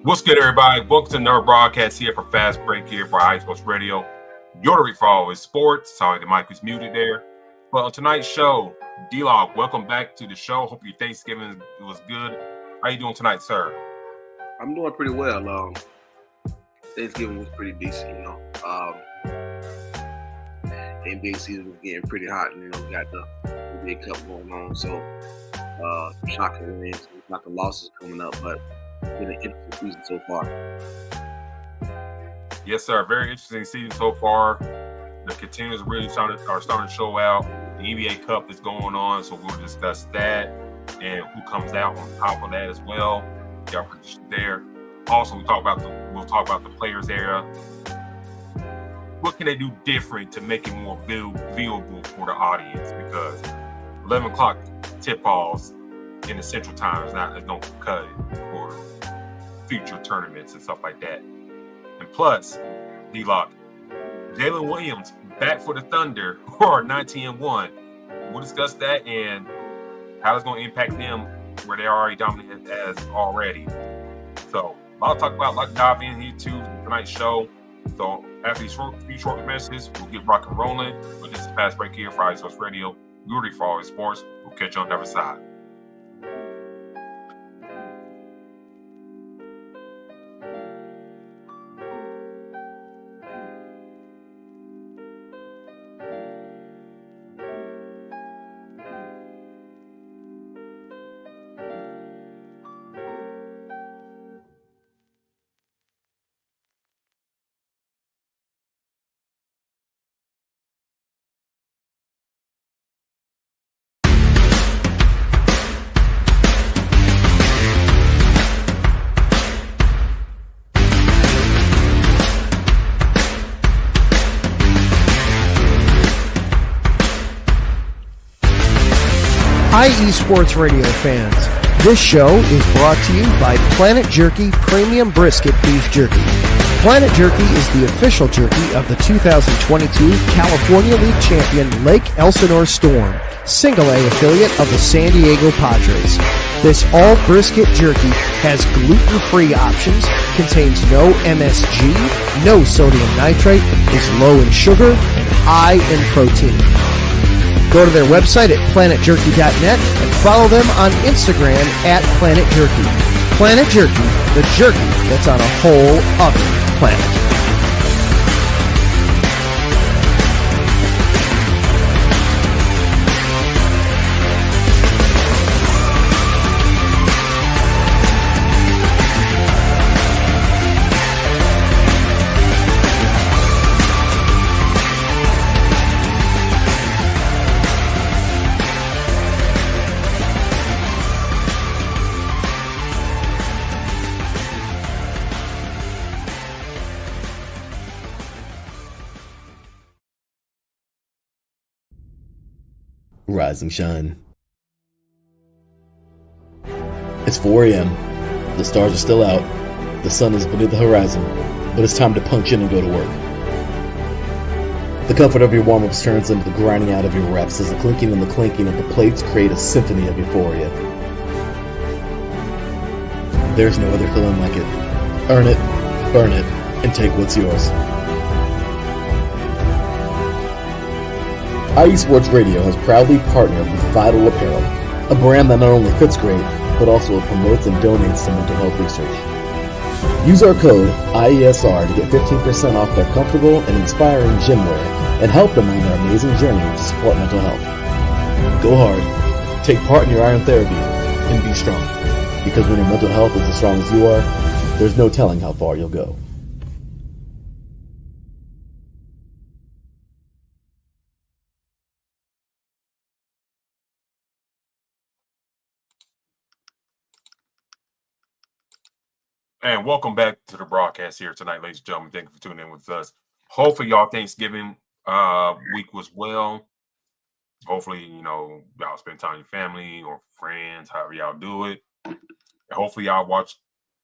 What's good, everybody? Welcome to another broadcast here for Fast Break here for Sports Radio. Your referral for always sports. Sorry, the mic was muted there. But on tonight's show, D-Locke, welcome back to the show. Hope your Thanksgiving was good. How you doing tonight, sir? I'm doing pretty well. Thanksgiving was pretty decent, NBA season was getting pretty hot, and we got the NBA Cup going on, so shocking wins, not the losses coming up, but it's been an interesting season so far. Yes, sir. Very interesting season so far. The contenders really starting to show out. The NBA Cup is going on, so we'll discuss that and who comes out on top of that as well. Got predictions there. Also, we'll talk about the players area. What can they do different to make it more viewable for the audience? Because 11 o'clock tip-offs in the Central Time is don't cut it for future tournaments and stuff like that. And plus, D-Locke, Jalen Williams back for the Thunder, who are 19-1. We'll discuss that and how it's going to impact them where they're already dominant as already. So I'll talk about, like, dive in here too tonight's show. So after these few short messages, we'll get rock and rolling. But this is Fast Break here for Sports Radio. You're ready for always sports. We'll catch you on the other side. Hi, eSports Radio fans. This show is brought to you by Planet Jerky Premium Brisket Beef Jerky. Planet Jerky is the official jerky of the 2022 California League champion Lake Elsinore Storm, Single A affiliate of the San Diego Padres. This all brisket jerky has gluten-free options, contains no MSG, no sodium nitrate, is low in sugar, and high in protein. Go to their website at planetjerky.net and follow them on Instagram at Planet Jerky. Planet Jerky, the jerky that's on a whole other planet. Rise and shine. It's 4 a.m. The stars are still out. The sun is beneath the horizon, but it's time to punch in and go to work. The comfort of your warm-ups turns into the grinding out of your reps as the clinking and the clanking of the plates create a symphony of euphoria. There's no other feeling like it. Earn it, burn it, and take what's yours. iSports Radio has proudly partnered with Vital Apparel, a brand that not only fits great, but also promotes and donates to mental health research. Use our code IESR to get 15% off their comfortable and inspiring gym wear and help them on their amazing journey to support mental health. Go hard, take part in your iron therapy, and be strong. Because when your mental health is as strong as you are, there's no telling how far you'll go. And welcome back to the broadcast here tonight, ladies and gentlemen. Thank you for tuning in with us. Hopefully, y'all Thanksgiving week was well. Hopefully, y'all spend time with your family or friends, however y'all do it. And hopefully, y'all watch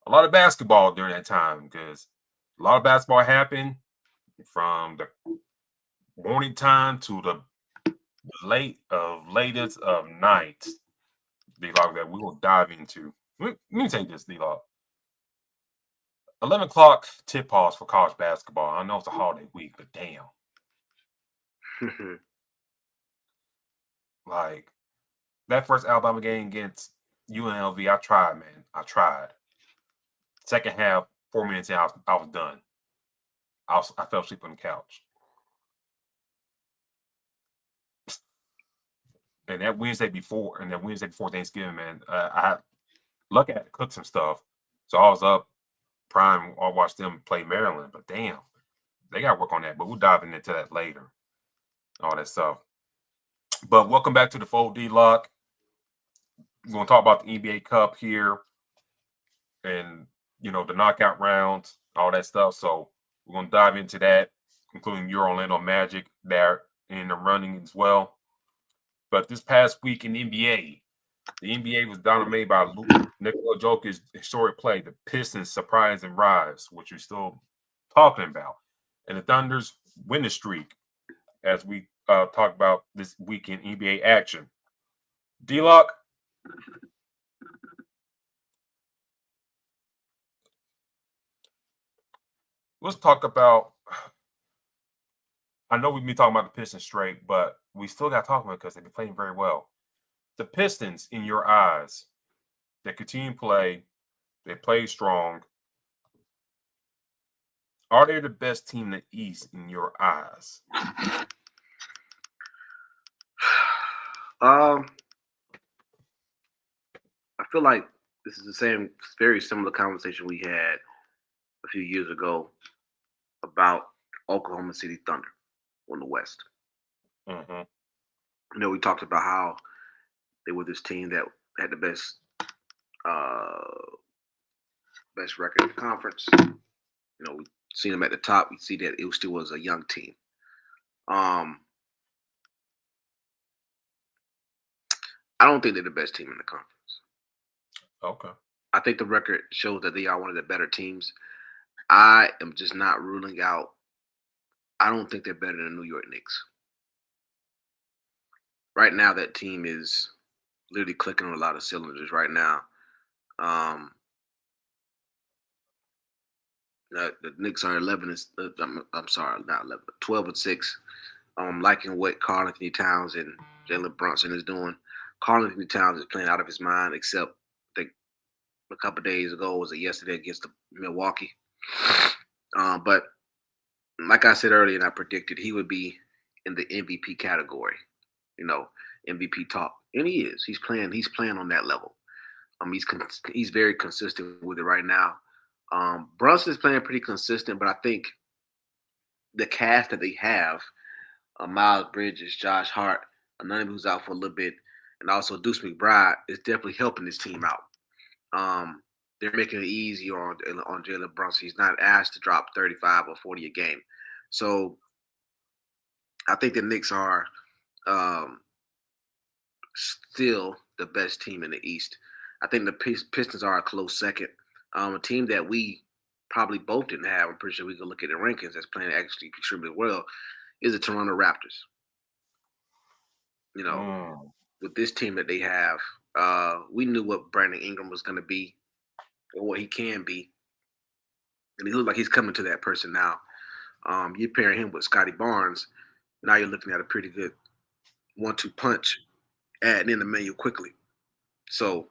a lot of basketball during that time because a lot of basketball happened from the morning time to the latest of night. D-Locke, that we will dive into. Let me take this, D-Locke. 11 o'clock tip-offs for college basketball. I know it's a holiday week, but damn. Like, that first Alabama game against UNLV, I tried, man. I tried. Second half, 4 minutes in, I was done. I fell asleep on the couch. And that Wednesday before Thanksgiving, man, I Luck had to cook some stuff. So I was up prime. I watched them play Maryland. But damn, they got to work on that. But we'll dive into that later. All that stuff. But welcome back to the fold, D-Lock. We're going to talk about the NBA Cup here and, you know, the knockout rounds, all that stuff. So we're going to dive into that, including your Orlando Magic there in the running as well. But this past week in the NBA was dominated by Nikola Jokic's historic play, the Pistons' surprise and rise, which we're still talking about, and the Thunder's winning streak, as we talk about this weekend NBA action. D-Lock, let's talk about. I know we've been talking about the Pistons straight, but we still got to talk about it because they've been playing very well. The Pistons, in your eyes, they continue to play. They play strong. Are they the best team in the East in your eyes? I feel like this is the same, very similar conversation we had a few years ago about Oklahoma City Thunder on the West. Mm-hmm. You know, we talked about how they were this team that had the best record in the conference. You know, we seen them at the top. We see that it still was a young team. I don't think they're the best team in the conference. Okay. I think the record shows that they are one of the better teams. I am just not ruling out. I don't think they're better than the New York Knicks. Right now, that team is literally clicking on a lot of cylinders right now. The Knicks are 11. I'm sorry, not 11, 12-6. Liking what Karl Anthony Towns and Jalen Brunson is doing. Karl Anthony Towns is playing out of his mind, except I think a couple of days ago, was it yesterday against the Milwaukee. But like I said earlier, and I predicted he would be in the MVP category. You know, MVP talk, and he is. He's playing on that level. He's very consistent with it right now. Brunson is playing pretty consistent, but I think the cast that they have, Miles Bridges, Josh Hart, none of who's out for a little bit, and also Deuce McBride is definitely helping this team out. They're making it easier on Jalen Brunson. He's not asked to drop 35 or 40 a game. So I think the Knicks are still the best team in the East. I think the Pistons are a close second. A team that we probably both didn't have, I'm pretty sure we can look at the rankings that's playing actually extremely well, is the Toronto Raptors. You know, with this team that they have, we knew what Brandon Ingram was going to be or what he can be. And he looks like he's coming to that person now. You pair him with Scotty Barnes, now you're looking at a pretty good 1-2 punch, adding in Emmanuel quickly. So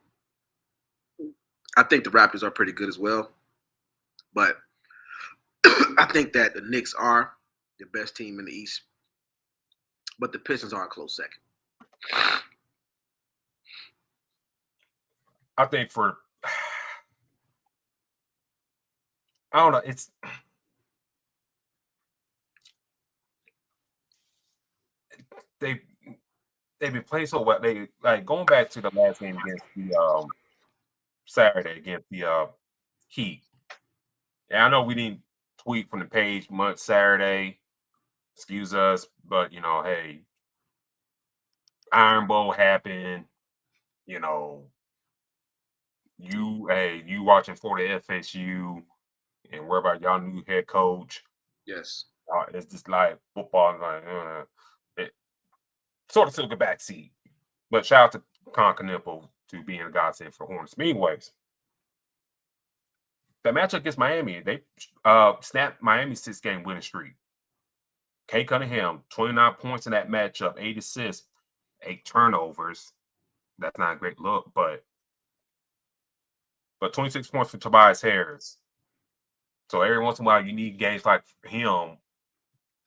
I think the Raptors are pretty good as well. But I think that the Knicks are the best team in the East. But the Pistons are a close second. I think I don't know. They've been playing so well. They like going back to the last game against the Saturday against the Heat. And I know we didn't tweet from the page much Saturday. Excuse us, but you know, hey, Iron Bowl happened. You know, you watching Florida FSU, and where about y'all new head coach? Yes, it's just like football. Like it sort of took a back seat. But shout out to Con Knipple to being a godsend for Hornets. Anyways, that matchup against Miami, they snapped Miami's 6-game winning streak. Kay Cunningham, 29 points in that matchup, 8 assists, 8 turnovers. That's not a great look, but 26 points for Tobias Harris. So every once in a while, you need games like him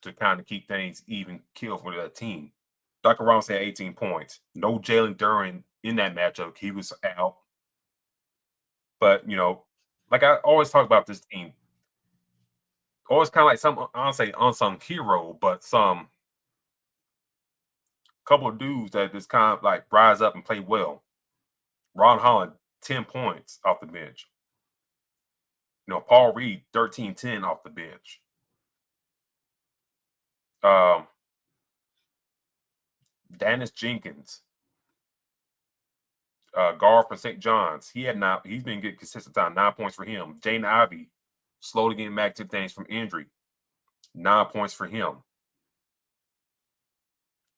to kind of keep things even kill for the team. Dr. Robinson had 18 points. No Jalen Duren in that matchup. He was out. But, like I always talk about this team, always kind of like some, I don't say unsung hero, but some couple of dudes that just kind of like rise up and play well. Ron Holland, 10 points off the bench. Paul Reed, 13-10 off the bench. Dennis Jenkins, guard for St. John's. He's been getting consistent time, 9 points for him. Jane Ivey, slowly getting back to things from injury. 9 points for him.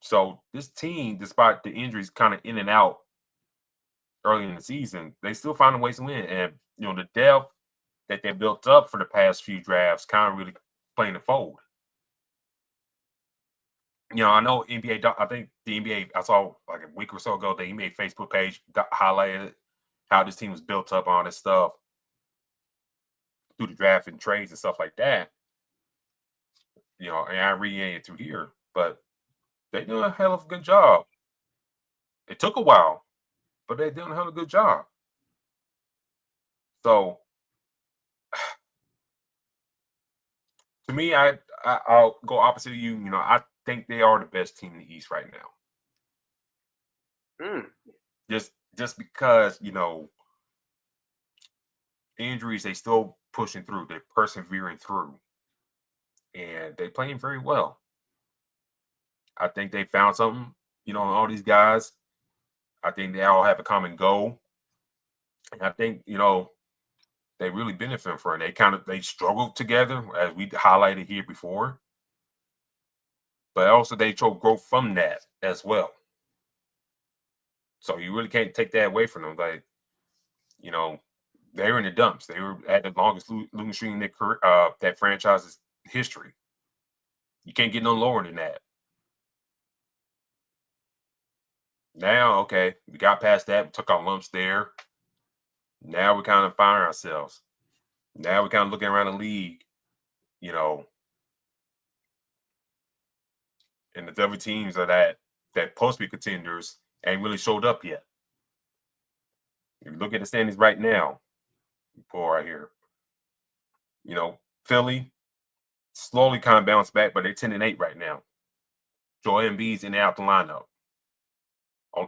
So this team, despite the injuries kind of in and out early in the season, they still find ways to win. And, the depth that they built up for the past few drafts kind of really playing the fold. I know NBA, I think the NBA, I saw like a week or so ago, the NBA Facebook page highlighted how this team was built up on this stuff through the draft and trades and stuff like that. And I read it through here, but they doing a hell of a good job. It took a while, but they're doing a hell of a good job. So, to me, I'll go opposite of you. I think they are the best team in the East right now. Just because, injuries, they still pushing through. They're persevering through. And they're playing very well. I think they found something, all these guys. I think they all have a common goal. And I think, they really benefit from it. They struggled together, as we highlighted here before. But also they show growth from that as well. So you really can't take that away from them. Like, they were in the dumps. They were at the longest losing streak in their career, that franchise's history. You can't get no lower than that. Now, okay, we got past that. We took our lumps there. Now we're kind of finding ourselves. Now we're kind of looking around the league, and the other teams are that supposed to be contenders ain't really showed up yet. If you look at the standings right now, pull right here. Philly slowly kind of bounced back, but they're 10-8 right now. Joel Embiid's in and out the lineup.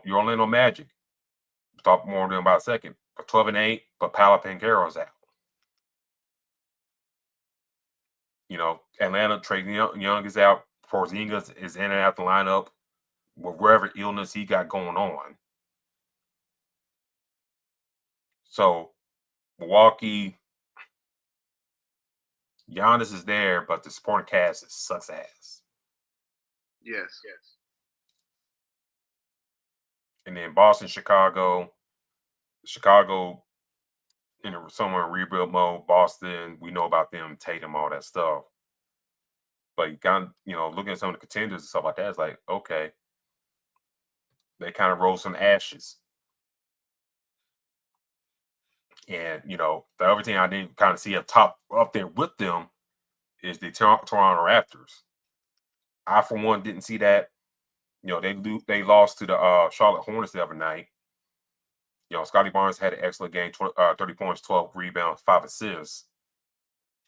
Your Orlando Magic, we'll talk more on them about a second, but 12-8, but Paolo Banchero's out. Atlanta, Trae Young is out. Porzingis is in and out the lineup with wherever illness he got going on. So, Milwaukee, Giannis is there, but the supporting cast sucks ass. Yes. And then Boston, Chicago somewhere in rebuild mode. Boston, we know about them, Tatum, all that stuff. But you kind of, looking at some of the contenders and stuff like that, it's like, okay, they kind of roll some ashes. And, the other thing I didn't kind of see up there with them is the Toronto Raptors. I, for one, didn't see that. They lost to the Charlotte Hornets the other night. Scotty Barnes had an excellent game, 30 points, 12 rebounds, 5 assists.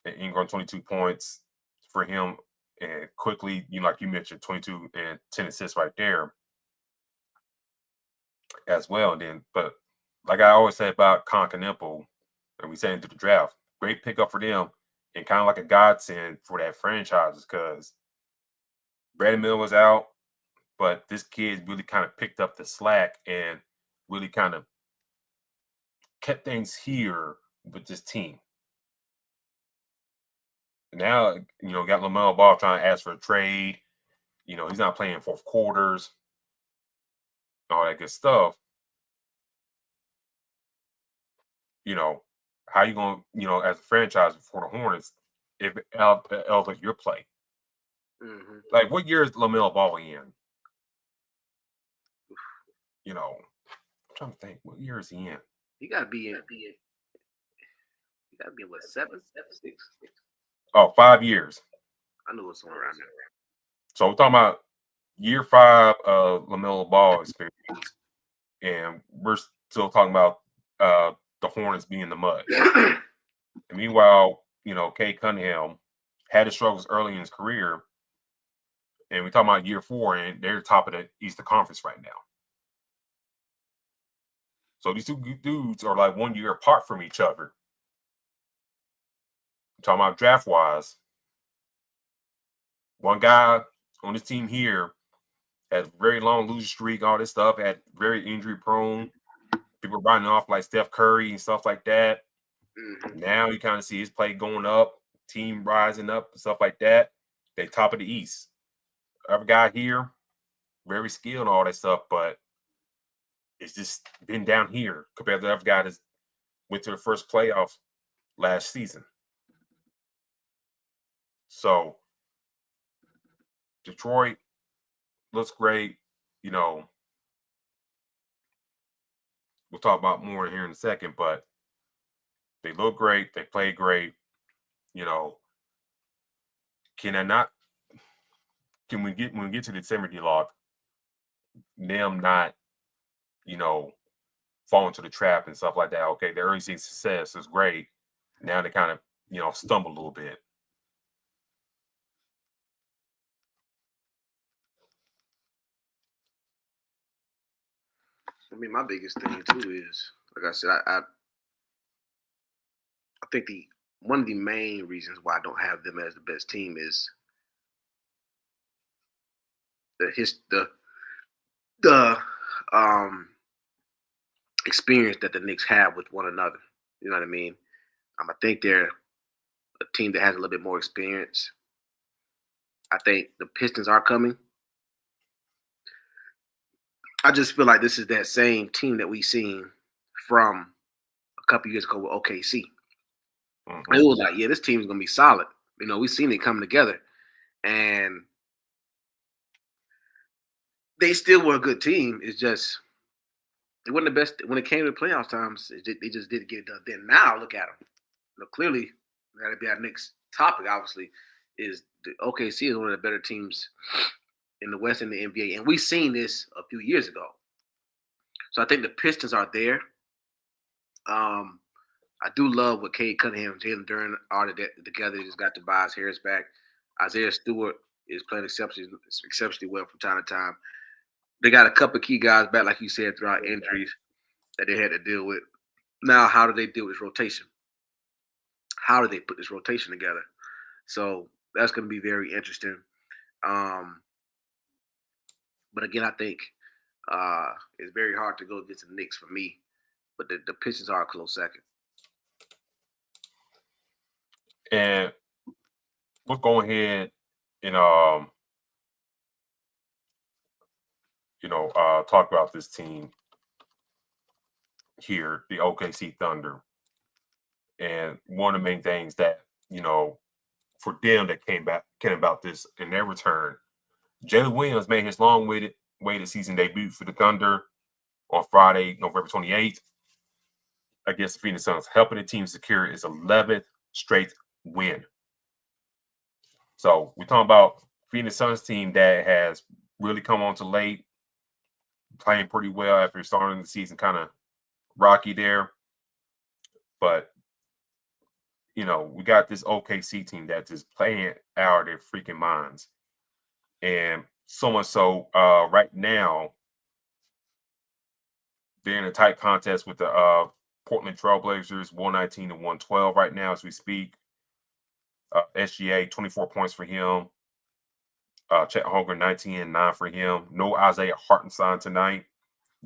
And Ingram, 22 points for him. And quickly, like you mentioned, 22 and 10 assists right there as well. And then, but like I always say about Continental, and we say into the draft, great pickup for them and kind of like a godsend for that franchise because Brandon Miller was out, but this kid really kind of picked up the slack and really kind of kept things here with this team. Now, got LaMelo Ball trying to ask for a trade. He's not playing fourth quarters, all that good stuff. how you going to, as a franchise for the Hornets, if it elevates your play? Mm-hmm. Like, what year is LaMelo Ball in? I'm trying to think. What year is he in? He got to be in. He got to be in, what, 7, 6? Oh, 5 years. I knew it was somewhere around there. So we're talking about year 5 of LaMelo Ball experience. And we're still talking about the Hornets being in the mud. And meanwhile, Kay Cunningham had his struggles early in his career. And we're talking about year 4, and they're top of the Eastern Conference right now. So these two dudes are like 1 year apart from each other. I'm talking about draft-wise. One guy on this team here has very long losing streak, all this stuff, had very injury-prone. People writing off like Steph Curry and stuff like that. Mm-hmm. Now you kind of see his play going up, team rising up, and stuff like that. They top of the East. Other guy here, very skilled and all that stuff, but it's just been down here compared to the other guy that went to the first playoff last season. So Detroit looks great. We'll talk about more here in a second, but they look great. They play great. Can we get when we get to December, D-Locke, them not, fall into the trap and stuff like that? Okay, the early season success is great. Now they kind of, stumble a little bit. I mean, my biggest thing too is, like I said, I think one of the main reasons why I don't have them as the best team is the experience that the Knicks have with one another. You know what I mean? I think they're a team that has a little bit more experience. I think the Pistons are coming. I just feel like this is that same team that we seen from a couple years ago with OKC. Mm-hmm. It was like, yeah, this team's gonna be solid. We've seen it come together, and they still were a good team. It's just it wasn't the best when it came to the playoff times. They just didn't get it done. Then now look at them. Clearly, that'll be our next topic. Obviously, is the OKC is one of the better teams in the West in the NBA, and we've seen this a few years ago. So I think the Pistons are there. I do love what Cade Cunningham and Jalen Duren are together. They just got Tobias Harris back. Isaiah Stewart is playing exceptionally well from time to time. They got a couple of key guys back, like you said, throughout injuries that they had to deal with. Now, how do they deal with rotation? How do they put this rotation together? So that's going to be very interesting. But again, I think it's very hard to go against the Knicks for me. But the Pistons are a close second. And we'll go ahead and talk about this team here, the OKC Thunder. And one of the main things that, for them that came about this in their return, Jalen Williams made his long-awaited season debut for the Thunder on Friday, November 28th, against the Phoenix Suns, helping the team secure its 11th straight win. So we're talking about Phoenix Suns team that has really come on to late, playing pretty well after starting the season kind of rocky there. But, we got this OKC team that's just playing out of their freaking minds. And so much so, right now, they're in a tight contest with the Portland Trailblazers, 119-112 right now as we speak. SGA, 24 points for him. Chet Holmgren, 19-9 for him. No Isaiah Hartenstein tonight.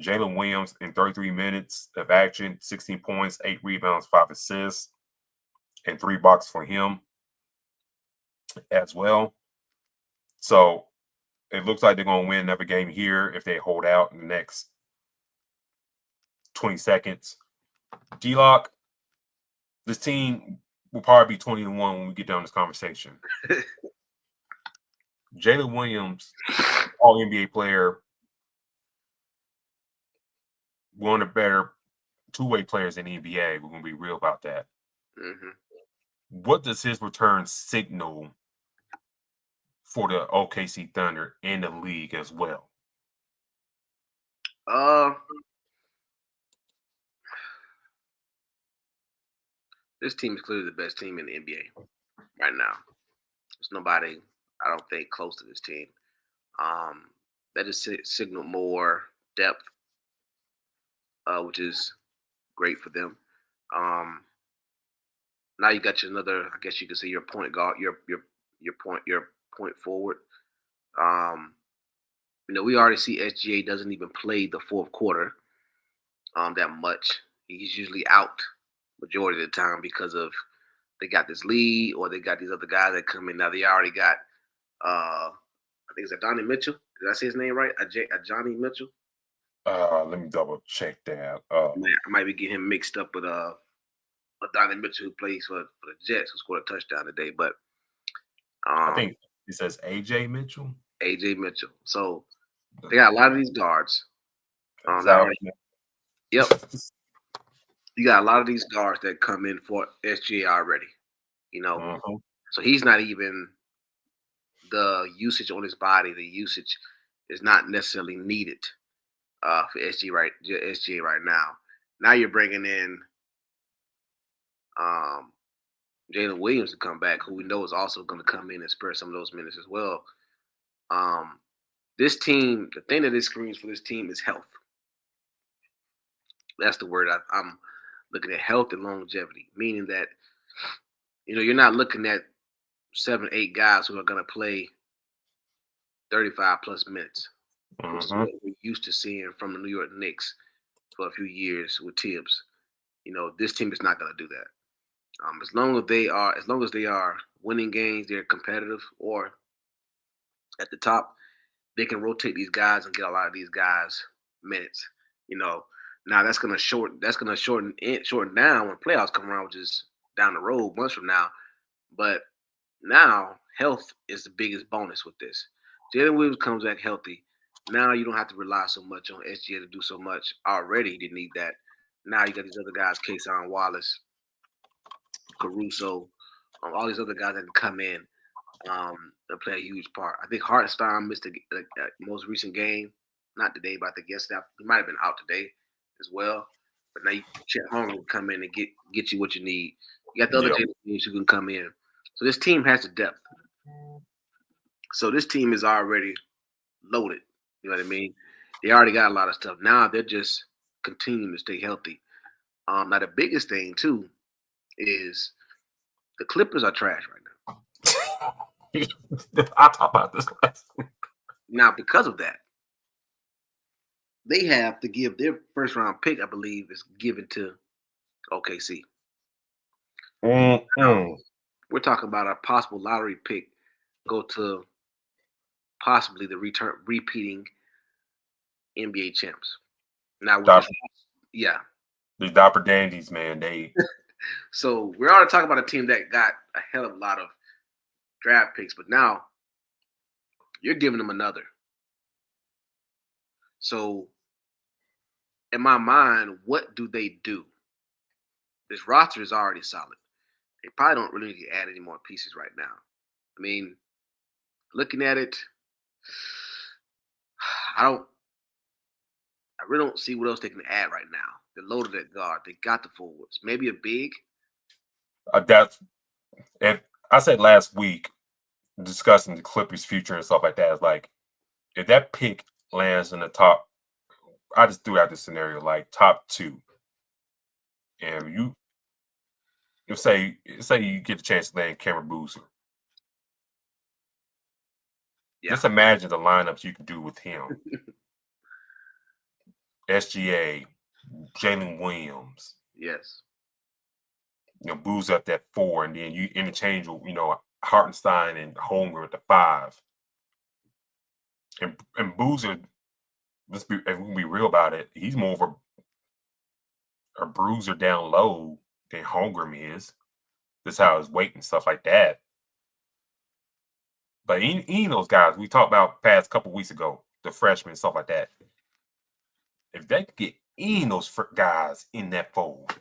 Jalen Williams in 33 minutes of action, 16 points, 8 rebounds, 5 assists, and 3 blocks for him as well. So it looks like they're going to win another game here if they hold out in the next 20 seconds. D-Locke, This team will probably be 20-1 when we get done this conversation. Jalen Williams, all NBA player, one of the better two-way players in the NBA. We're going to be real about that. Mm-hmm. What does his return signal for the OKC Thunder and the league as well? This team is clearly the best team in the NBA right now. There's nobody, I don't think, close to this team. That just signal more depth, which is great for them. Now you got another, I guess you could say, your point guard, your point forward. We already see SGA doesn't even play the fourth quarter that much. He's usually out majority of the time because of they got this lead or they got these other guys that come in. Now they already got, I think it's Donnie Mitchell. Did I say his name right? Johnny Mitchell. Let me double check that. I might be getting him mixed up with Donnie Mitchell, who plays for the Jets, who scored a touchdown today. But I think it says AJ Mitchell. AJ Mitchell. So they got a lot of these guards. Yep. You got a lot of these guards that come in for SGA already. So he's not even the usage on his body. The usage is not necessarily needed for SGA right now. Now you're bringing in Jalen Williams to come back, who we know is also going to come in and spare some of those minutes as well. This team, the thing that it screams for this team is health. That's the word I'm looking at, health and longevity, meaning that, you're not looking at 7-8 guys who are going to play 35-plus minutes, which is what we're used to seeing from the New York Knicks for a few years with Tibbs. This team is not going to do that. As long as they are winning games, they're competitive or at the top, they can rotate these guys and get a lot of these guys minutes. Now that's gonna shorten down when playoffs come around, which is down the road months from now. But now health is the biggest bonus with this. Jalen Williams comes back healthy. Now you don't have to rely so much on SGA to do so much. Already you didn't need that. Now you got these other guys, Kason Wallace, Caruso, all these other guys that can come in and play a huge part. I think Hartenstein missed the most recent game. Not today, but I think yesterday. He might have been out today as well. But now Chet Holmgren will come in and get you what you need. You got the other teams who can come in. So this team has the depth. So this team is already loaded. You know what I mean? They already got a lot of stuff. Now they're just continuing to stay healthy. Now the biggest thing too is the Clippers are trash right now. I talked about this last week. Now because of that, they have to give their first round pick, I believe, is given to OKC. We're talking about a possible lottery pick go to possibly the repeating NBA champs. Now, the Dapper Dandies, man, they. So we're already talking about a team that got a hell of a lot of draft picks, but now you're giving them another. So, in my mind, what do they do? This roster is already solid. They probably don't really need to add any more pieces right now. I mean, looking at it, I really don't see what else they can add right now. They're loaded at guard. They got the forwards. Maybe a big. I said last week, discussing the Clippers' future and stuff like that, is like, if that pick lands in the top, I just threw out this scenario, like top 2. And you say you get the chance to land Cameron Boozer. Yeah. Just imagine the lineups you could do with him. SGA, Jalen Williams. Yes. Boozer at that 4, and then you interchange with, Hartenstein and Holmgren at the 5. And Boozer, if we can be real about it, he's more of a bruiser down low than Holmgren is. That's how his weight and stuff like that. But any of those guys we talked about past couple weeks ago, the freshmen and stuff like that, if they could get any of those guys in that fold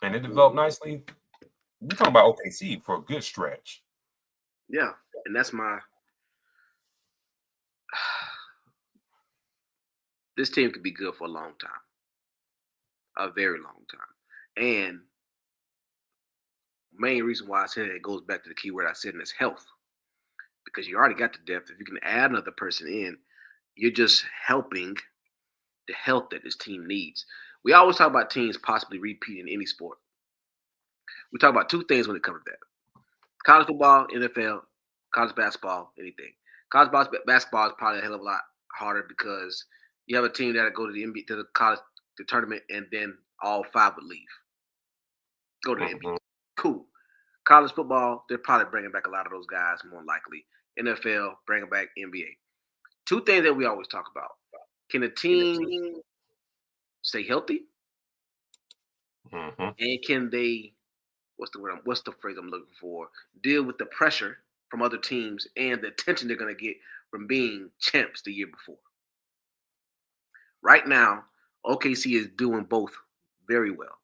and it developed nicely, we're talking about OKC for a good stretch. Yeah, and that's my this team could be good for a long time. A very long time. And main reason why I said it goes back to the key word I said, and it's health. Because you already got the depth. If you can add another person in, you're just helping the health that this team needs. We always talk about teams possibly repeating any sport. We talk about two things when it comes to that. College football, NFL, college basketball, anything. College basketball is probably a hell of a lot harder because you have a team that go to the NBA, to the college the tournament, and then all 5 would leave. Go to the NBA. Cool. College football, they're probably bringing back a lot of those guys more likely. NFL, bringing back NBA. Two things that we always talk about. Can a team stay healthy? And can they, what's the phrase I'm looking for? Deal with the pressure from other teams and the attention they're going to get from being champs the year before. Right now, OKC is doing both very well.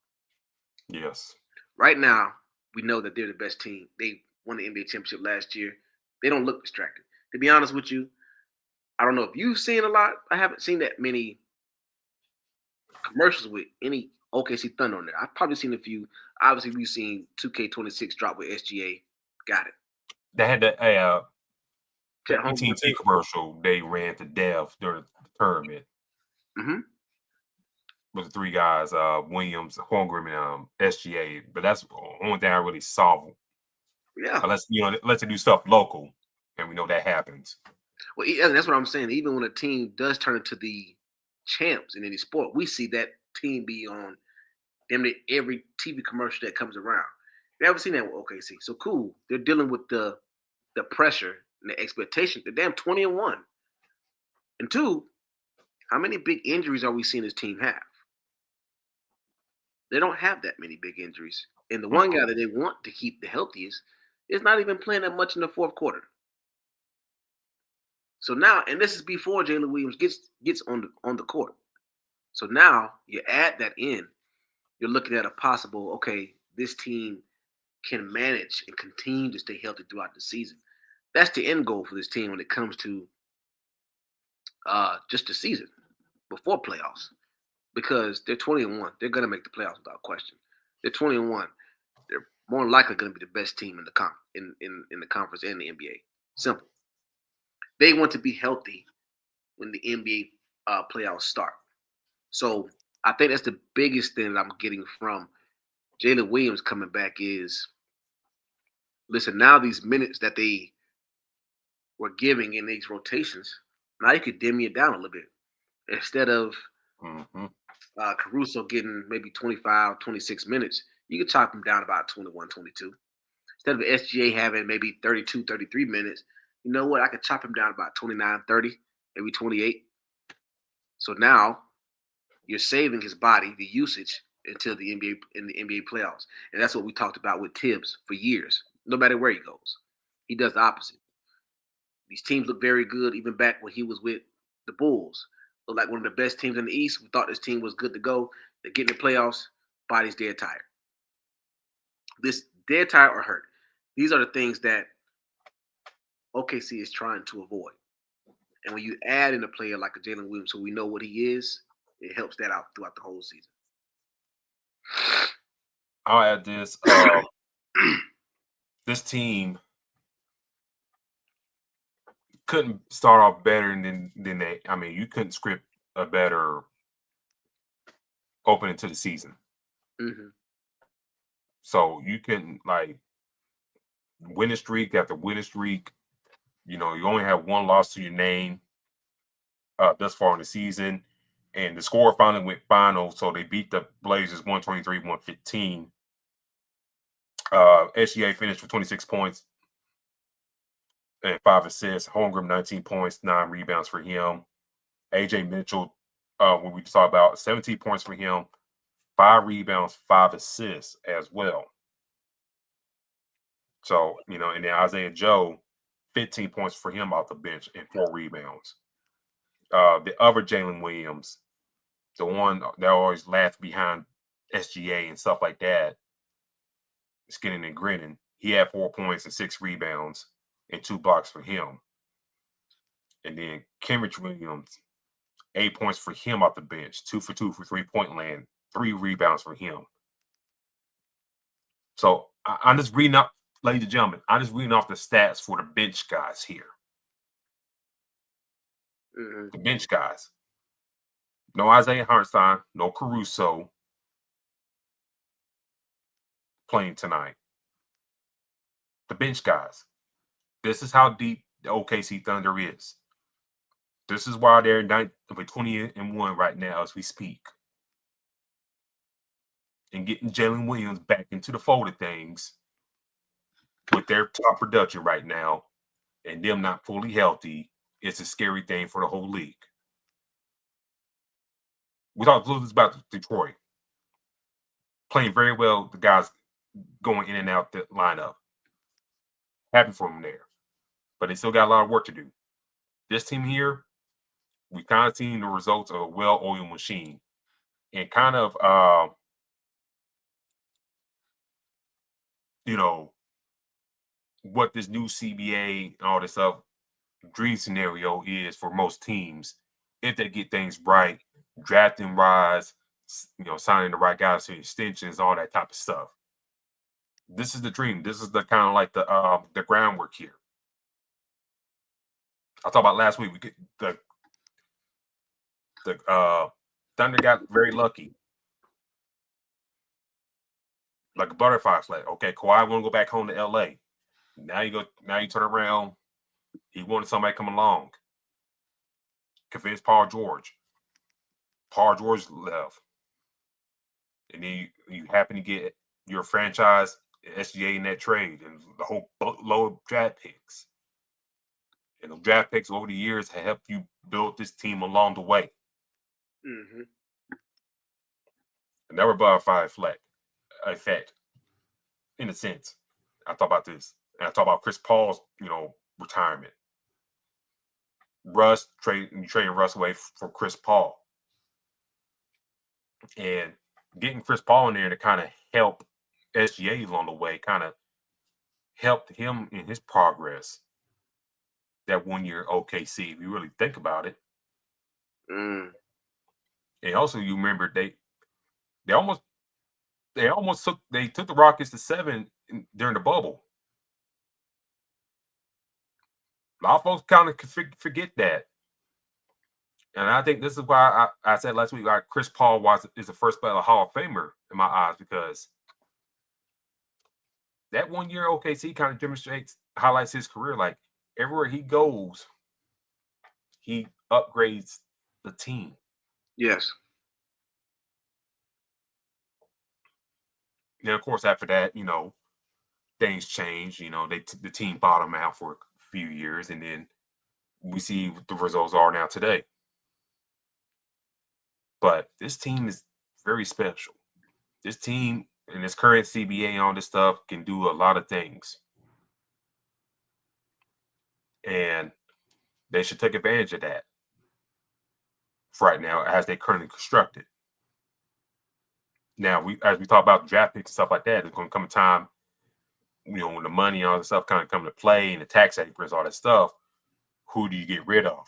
Yes. Right now, we know that they're the best team. They won the NBA championship last year. They don't look distracted. To be honest with you, I don't know if you've seen a lot. I haven't seen that many commercials with any OKC Thunder on there. I've probably seen a few. Obviously, we've seen 2K26 drop with SGA. Got it. They had that AT&T commercial they ran to death during the tournament. With the 3 guys, Williams, Holmgren, and SGA. But that's the only thing I really saw. Yeah. Unless they do stuff local, and we know that happens. Well, yeah, that's what I'm saying. Even when a team does turn into the champs in any sport, we see that team be on every TV commercial that comes around. We haven't seen that with OKC. So cool. They're dealing with the pressure and the expectation. They're damn 20-1. And 2, how many big injuries are we seeing this team have? They don't have that many big injuries. And the one guy that they want to keep the healthiest is not even playing that much in the fourth quarter. So now, and this is before Jalen Williams gets on the court. So now you add that in, you're looking at a possible, okay, this team can manage and continue to stay healthy throughout the season. That's the end goal for this team when it comes to just the season before playoffs. Because they're 20-1. They're going to make the playoffs without question. They're 20-1. They're more likely going to be the best team in the conference and the NBA. Simple. They want to be healthy when the NBA playoffs start. So I think that's the biggest thing that I'm getting from Jalen Williams coming back is, listen, now these minutes that they were giving in these rotations, now you could dim it down a little bit. Instead of Caruso getting maybe 25, 26 minutes, you could chop him down about 21, 22. Instead of SGA having maybe 32, 33 minutes, you know what? I could chop him down about 29, 30, maybe 28. So now you're saving his body, the usage, until the NBA playoffs. And that's what we talked about with Tibbs for years. No matter where he goes, he does the opposite. These teams look very good, even back when he was with the Bulls. Looked like one of the best teams in the East. We thought this team was good to go. They get in the playoffs, body's dead tired. This dead tired or hurt. These are the things that OKC is trying to avoid. And when you add in a player like a Jalen Williams, so we know what he is, it helps that out throughout the whole season. I'll add this. This team couldn't start off better than they. I mean, you couldn't script a better opening to the season. So you couldn't winning streak after winning streak. You know, you only have one loss to your name thus far in the season. And the score finally went final, so they beat the Blazers 123-115. SGA finished with 26 points and 5 assists. Holmgren, 19 points, 9 rebounds for him. AJ Mitchell, when we talk about 17 points for him, 5 rebounds, 5 assists as well. So, and then Isaiah Joe, 15 points for him off the bench and 4 rebounds. The other Jalen Williams, the one that always laughed behind SGA and stuff like that, skinning and grinning, he had 4 points and 6 rebounds and 2 blocks for him. And then Kenrich Williams, 8 points for him off the bench, 2 for 2 for 3-point land, 3 rebounds for him. So I'm just reading up, ladies and gentlemen, I'm just reading off the stats for the bench guys here. Mm-hmm. The bench guys. No Isaiah Hartenstein, no Caruso playing tonight. The bench guys. This is how deep the OKC Thunder is. This is why they're 20-1 right now as we speak. And getting Jalen Williams back into the fold of things with their top production right now and them not fully healthy, it's a scary thing for the whole league. We talked a little bit about Detroit. Playing very well, the guys going in and out the lineup. Happy for them there. But they still got a lot of work to do. This team here, we kind of seen the results of a well-oiled machine. And kind of, what this new CBA and all this stuff dream scenario is for most teams if they get things right, drafting rise, signing the right guys to extensions, all that type of stuff. This is the dream. This is the kind of like the groundwork here. I talked about last week. We get the Thunder got very lucky, like a butterfly flag. Okay, Kawhi want to go back home to LA. Now you turn around. He wanted somebody to come along. Convince Paul George. Paul George left. And then you happen to get your franchise SGA in that trade and the whole load of draft picks. And the draft picks over the years have helped you build this team along the way. Mm-hmm. Never butterfly effect, in a sense. I talk about this. And I talk about Chris Paul's, retirement. Trading Russ away for Chris Paul. And getting Chris Paul in there to kind of help SGA along the way, kind of helped him in his progress. That 1 year OKC, if you really think about it. Mm. And also, you remember they almost took the Rockets to 7 during the bubble. A lot of folks kind of forget that. And I think this is why I said last week, like Chris Paul is the first player Hall of Famer in my eyes, because that 1 year OKC kind of highlights his career. Like everywhere he goes, he upgrades the team. Yes. Then of course after that, things change. The team bottomed out for a few years, and then we see what the results are now today. But this team is very special. This team and this current CBA and all this stuff can do a lot of things. And they should take advantage of that right now as they currently constructed. Now, as we talk about draft picks and stuff like that, there's going to come a time, when the money and all this stuff kind of come to play and the tax aprons, all that stuff, who do you get rid of?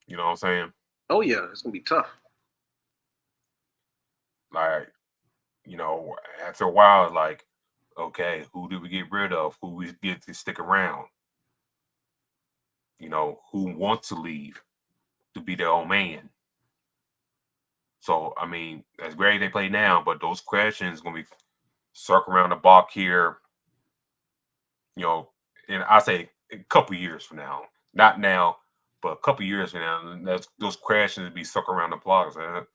You know what I'm saying? Oh, yeah. It's going to be tough. Like, after a while, like, okay, who do we get rid of? Who we get to stick around? Who wants to leave to be their own man? So, I mean, as great as they play now, but those questions going to be circling around the block here, and I say a couple years from now. Not now, but a couple years from now. And those questions will be circling around the block. So,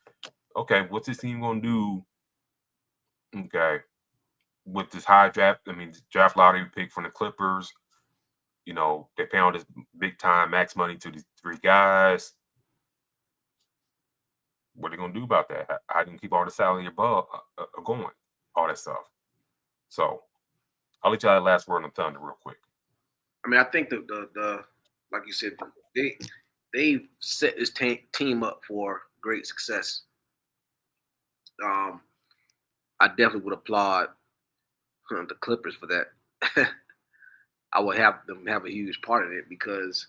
okay, what's this team going to do? Okay. With this high draft lottery pick from the Clippers, they pay all this big time max money to these 3 guys. what are they gonna do about that? How do you keep all the salary above going? All that stuff. So I'll let you have the last word on Thunder real quick. I mean, I think the like you said, they set this team up for great success. I definitely would applaud the Clippers for that. I would have them have a huge part in it because,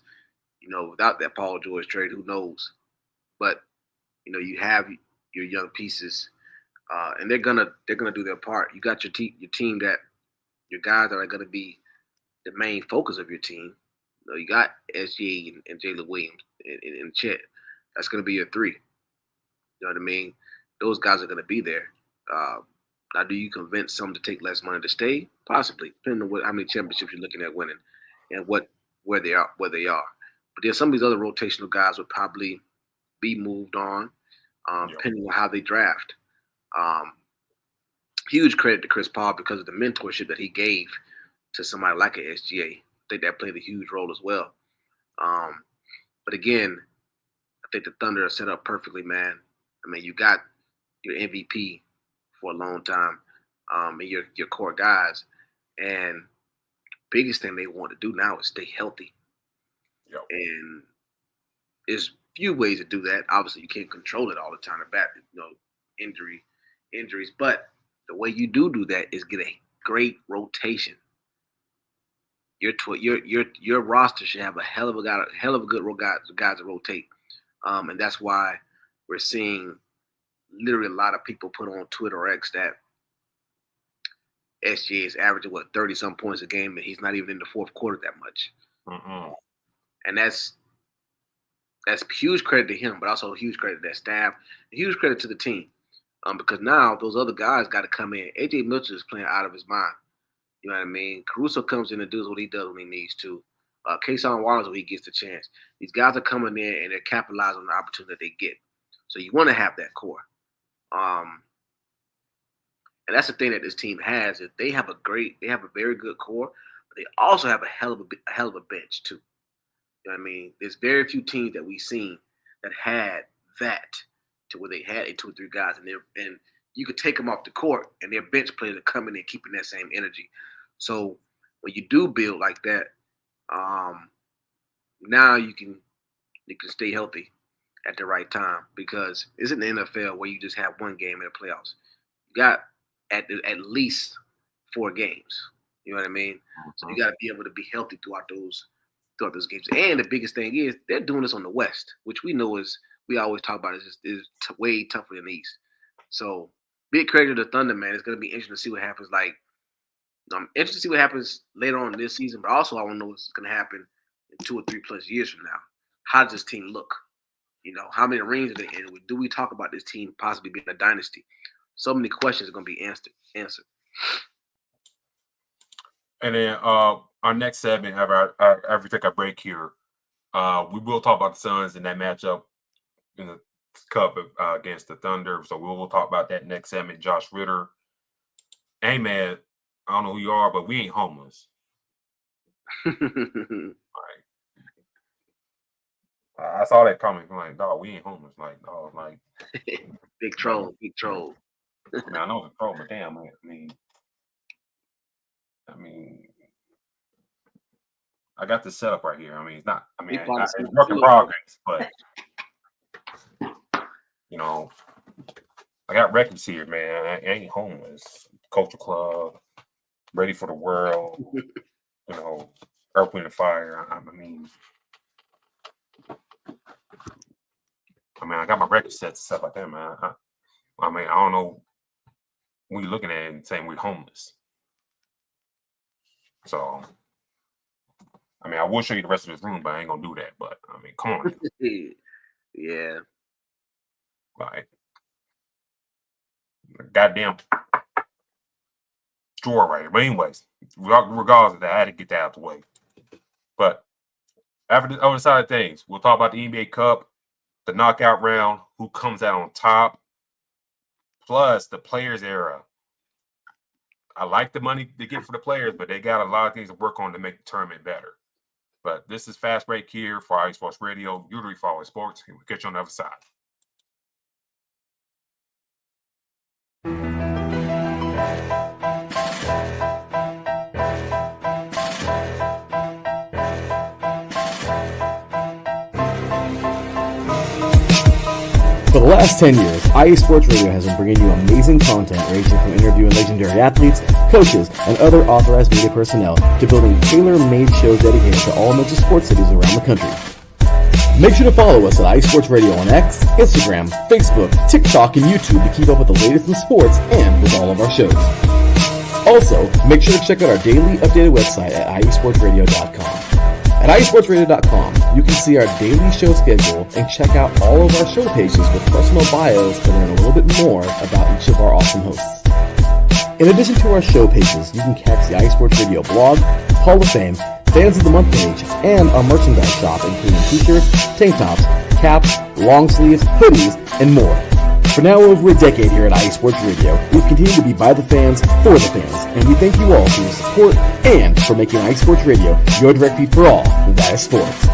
without that Paul George trade, who knows? But you have your young pieces, and they're gonna do their part. You got your team that your guys that are gonna be the main focus of your team. You got SGA and Jalen Williams and Chet. That's gonna be your three. You know what I mean? Those guys are gonna be there. Now, do you convince some to take less money to stay? Possibly, depending on how many championships you're looking at winning and where they are. But there's some of these other rotational guys would probably be moved on, depending on how they draft. Huge credit to Chris Paul because of the mentorship that he gave to somebody like an SGA. I think that played a huge role as well. But again, I think the Thunder are set up perfectly, man. I mean, you got your MVP for a long time, and your core guys. And biggest thing they want to do now is stay healthy. Yep. And there's few ways to do that. Obviously, you can't control it all the time. About injuries, but the way you do that is get a great rotation. Your roster should have a hell of a good guys to rotate, and that's why we're seeing literally a lot of people put on Twitter or X that SGA is averaging 30-some points a game, and he's not even in the fourth quarter that much. And that's huge credit to him, but also huge credit to that staff, huge credit to the team, because now those other guys got to come in. AJ Mitchell is playing out of his mind. You know what I mean? Caruso comes in and does what he does when he needs to. Kason Wallace when he gets the chance. These guys are coming in and they're capitalizing on the opportunity that they get. So you want to have that core. And that's the thing that this team has is they have a very good core, but they also have a hell of a bench too. You know what I mean? There's very few teams that we've seen that had that to where they had 2 or 3 guys and you could take them off the court and their bench players are coming in keeping that same energy. So when you do build like that, now you can stay healthy at the right time because it's in the NFL where you just have one game in the playoffs. You got at least 4 games. You know what I mean? So you got to be able to be healthy throughout those games. And the biggest thing is they're doing this on the West, which we know we always talk about is way tougher than the East. So big credit to the Thunder, man. It's going to be interesting to see what happens. Like, I'm interested to see what happens later on in this season, but also I want to know what's going to happen in 2 or 3 plus years from now. How does this team look? How many rings are they in? Do we talk about this team possibly being a dynasty? So many questions are going to be answered. And then our next segment, after we take a break here, we will talk about the Suns in that matchup in the Cup against the Thunder. So we will talk about that next segment. Josh Ritter. Hey, man, I don't know who you are, but we ain't homeless. All right. I saw that coming. I'm like, dog, we ain't homeless. Like, dog, like. Big troll. I mean, I know it's a troll, but damn, I mean, I got this set up right here. I mean, it's not. I mean, it's work in progress, but I got records here, man. I ain't homeless. Culture Club, Ready for the World. Earth, Wind, and Fire. I mean, I got my record sets and stuff like that, man. I don't know when you're looking at it and saying we're homeless. So, I mean, I will show you the rest of this room, but I ain't gonna do that. But I mean, come on. Yeah. Like, goddamn drawer right here. But anyways, regardless of that, I had to get that out of the way. But after the other side of things, we'll talk about the NBA Cup, the knockout round, who comes out on top, plus the players era. I like the money they get for the players, but they got a lot of things to work on to make the tournament better. But this is Fast Break here for IE Sports Radio. Usually follow sports, and we'll catch you on the other side. For the last 10 years, IE Sports Radio has been bringing you amazing content ranging from interviewing legendary athletes, coaches, and other authorized media personnel to building tailor-made shows dedicated to all major sports cities around the country. Make sure to follow us at IE Sports Radio on X, Instagram, Facebook, TikTok, and YouTube to keep up with the latest in sports and with all of our shows. Also, make sure to check out our daily updated website at iesportsradio.com. At iesportsradio.com, you can see our daily show schedule and check out all of our show pages with personal bios to learn a little bit more about each of our awesome hosts. In addition to our show pages, you can catch the IE Sports Radio blog, Hall of Fame, Fans of the Month page, and our merchandise shop including t-shirts, tank tops, caps, long sleeves, hoodies, and more. For now over a decade here at IE Sports Radio, we've continued to be by the fans, for the fans, and we thank you all for your support and for making IE Sports Radio your direct feed for all that is sports.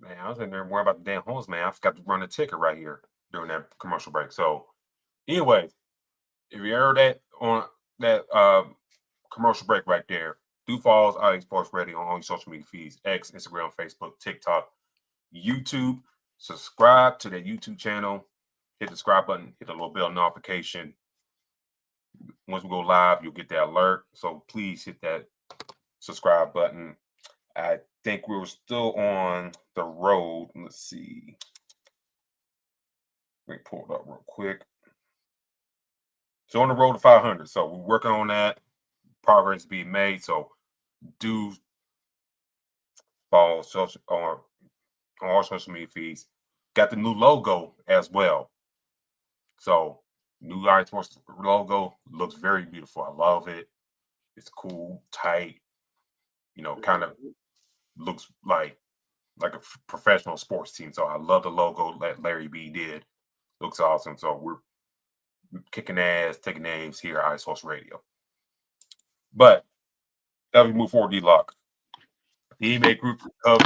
Man, I was in there worrying about the damn homes, man. I forgot to run a ticket right here during that commercial break. So, anyway, if you heard that on that commercial break right there, do follow IE Sports Radio on all your social media feeds: X, Instagram, Facebook, TikTok, YouTube. Subscribe to that YouTube channel. Hit the subscribe button. Hit the little bell notification. Once we go live, you'll get that alert. So please hit that subscribe button. I think we were still on the road. Let's see. Let me pull it up real quick. So on the road to 500. So we're working on that. Progress being made. So do follow on all social media feeds. Got the new logo as well. So new IE Sports logo looks very beautiful. I love it. It's cool, tight. You know, kind of looks like a professional sports team. So I love the logo that Larry B did. Looks awesome. So we're kicking ass, taking names here at IE Sports Radio. But as we move forward, D-Locke, the NBA group of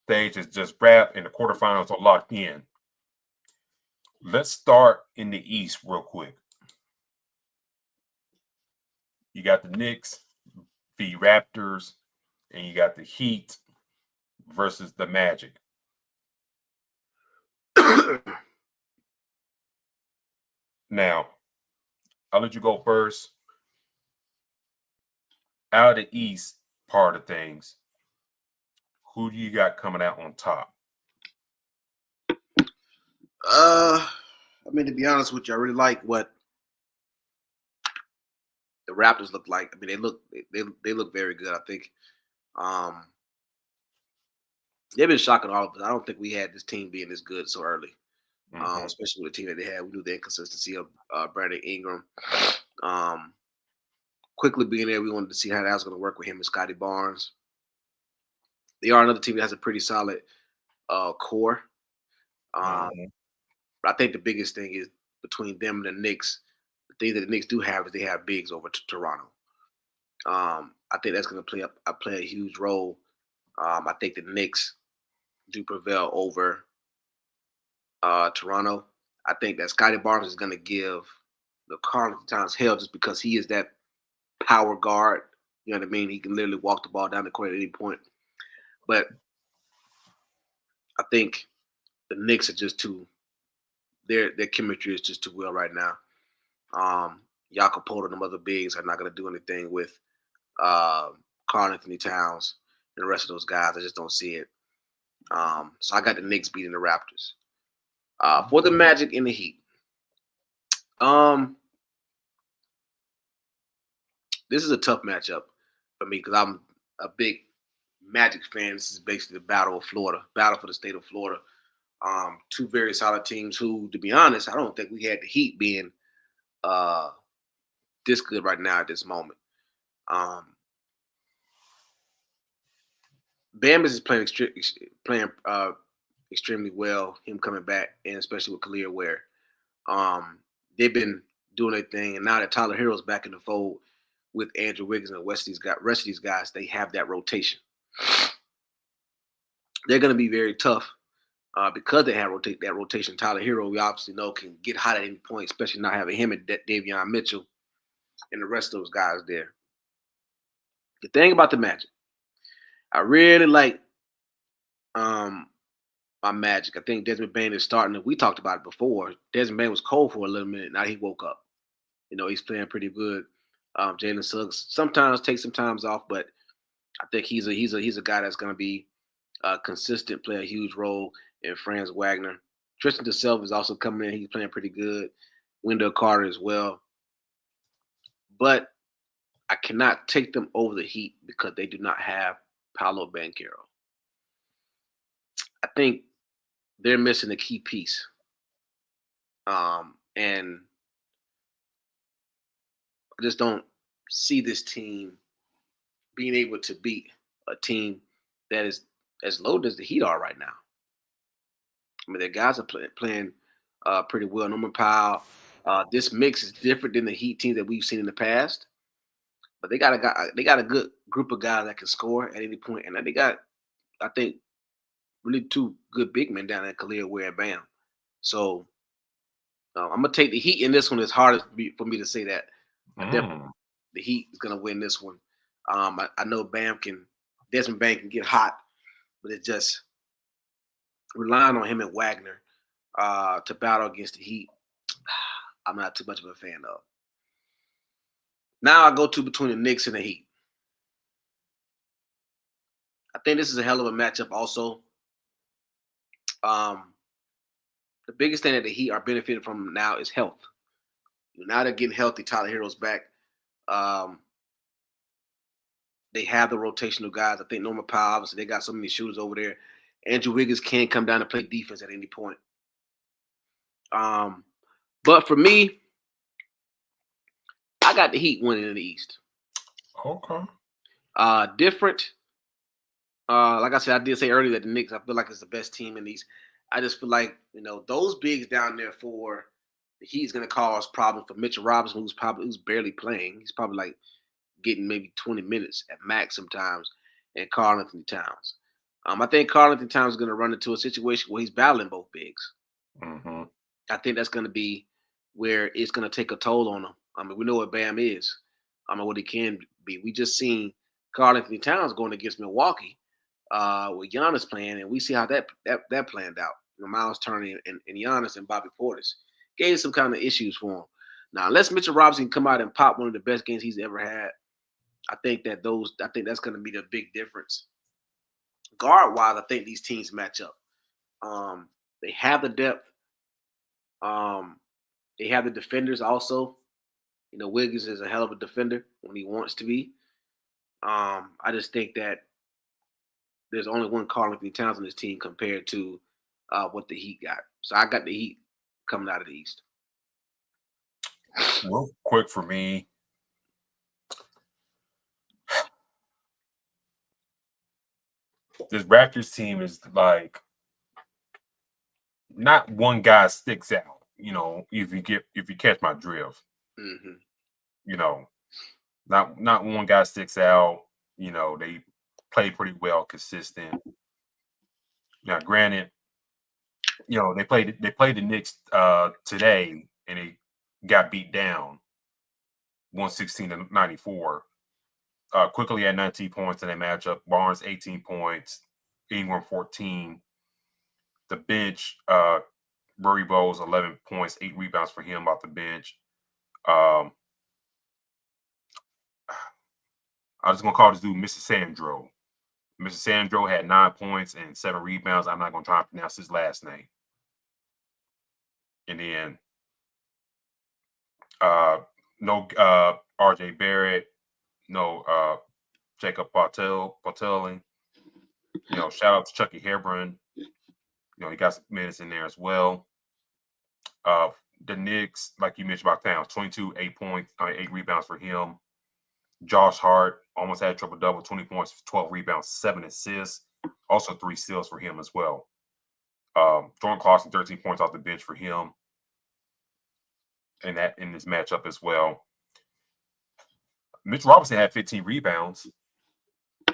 stage is just wrapped and the quarterfinals are locked in. Let's start in the East real quick. You got the Knicks v. Raptors, and you got the Heat versus the Magic. Now, I'll let you go first. Out of the East part of things, who do you got coming out on top? I mean, to be honest with you, I really like what the Raptors look like. I mean, they look very good. I think they've been shocking all of us. I don't think we had this team being this good so early, especially with the team that they had. We knew the inconsistency of Brandon Ingram. Quickly being there, we wanted to see how that was going to work with him and Scotty Barnes. They are another team that has a pretty solid core. But I think the biggest thing is between them and the Knicks, the thing that the Knicks do have is they have bigs over Toronto. I think that's going to play a huge role. I think the Knicks do prevail over Toronto. I think that Scotty Barnes is going to give the Karl-Anthony Towns hell just because he is that power guard. You know what I mean? He can literally walk the ball down the court at any point. But I think the Knicks are just too – their chemistry is just too well right now. Jakob Poeltl and them other bigs are not going to do anything with Karl-Anthony Towns and the rest of those guys. I just don't see it. So I got the Knicks beating the Raptors. For the Magic and the Heat, this is a tough matchup for me because I'm a big Magic fan. This is basically the battle of Florida, battle for the state of Florida. Two very solid teams who, to be honest, I don't think we had the Heat being this good right now at this moment. Bam is playing extremely well, him coming back, and especially with Khalil Ware. They've been doing their thing, and now that Tyler Hero's back in the fold with Andrew Wiggins and the rest of these guys, they have that rotation. They're going to be very tough because they have that rotation. Tyler Hero, we obviously know, can get hot at any point, especially not having him and Davion Mitchell and the rest of those guys there. The thing about the Magic, I really like my Magic. I think Desmond Bane is starting. We talked about it before. Desmond Bane was cold for a little minute. Now he woke up. He's playing pretty good. Jalen Suggs sometimes takes some times off, but I think he's a guy that's going to be consistent, play a huge role in Franz Wagner. Tristan DeSelva is also coming in. He's playing pretty good. Wendell Carter as well. But I cannot take them over the Heat because they do not have Paolo Banchero. I think they're missing a key piece. And I just don't see this team being able to beat a team that is as loaded as the Heat are right now. I mean, their guys are playing pretty well. Norman Powell. This mix is different than the Heat team that we've seen in the past, but they got a good group of guys that can score at any point, and they got, I think, really two good big men down there, Khalil Ware and Bam. So I'm gonna take the Heat in this one. It's hard for me to say that. Definitely, the Heat is gonna win this one. I know Desmond Bane can get hot, but it's just relying on him and Wagner to battle against the Heat. I'm not too much of a fan of. Now I go to between the Knicks and the Heat. I think this is a hell of a matchup also. The biggest thing that the Heat are benefiting from now is health. Now they're getting healthy. Tyler Hero's back. They have the rotational guys. I think Norman Powell, obviously, they got so many shooters over there. Andrew Wiggins can come down and play defense at any point. But for me, I got the Heat winning in the East. Okay. Different. Like I said, I did say earlier that the Knicks, I feel like it's the best team in these. I just feel like, those bigs down there for the Heat is going to cause problems for Mitchell Robinson, who's barely playing. He's probably like getting maybe 20 minutes at max sometimes, and Karl-Anthony Towns. I think Karl-Anthony Towns is going to run into a situation where he's battling both bigs. Mm-hmm. I think that's going to be where it's going to take a toll on him. I mean, we know what Bam is. I mean, what he can be. We just seen Karl-Anthony Towns going against Milwaukee with Giannis playing, and we see how that planned out. Miles Turner and Giannis and Bobby Portis gave some kind of issues for him. Now, unless Mitchell Robinson come out and pop one of the best games he's ever had, I think that's going to be the big difference. Guard-wise, I think these teams match up. They have the depth. They have the defenders also. Wiggins is a hell of a defender when he wants to be. I just think that there's only one Karl-Anthony Towns on this team compared to what the Heat got. So I got the Heat coming out of the East. Real quick for me, this Raptors team is like not one guy sticks out. If you catch my drift. Mm-hmm. Not one guy sticks out. They play pretty well, consistent. Now, granted, they played the Knicks today, and they got beat down 116-94. Quickly had 19 points in that matchup. Barnes 18 points, Ingram 14. The bench, Burry Bowles 11 points, 8 rebounds for him off the bench. I'm just gonna call this dude Mr. Sandro. Mr. Sandro had 9 points and 7 rebounds. I'm not gonna try and pronounce his last name. And then no RJ Barrett, no Jacob Bartelling. Shout out to Chucky Hebron. He got some minutes in there as well. The Knicks, like you mentioned about Towns, 22, 8 points, 8 rebounds for him. Josh Hart almost had a triple-double, 20 points, 12 rebounds, 7 assists. Also 3 steals for him as well. Jordan Clarkson, 13 points off the bench for him in this matchup as well. Mitch Robinson had 15 rebounds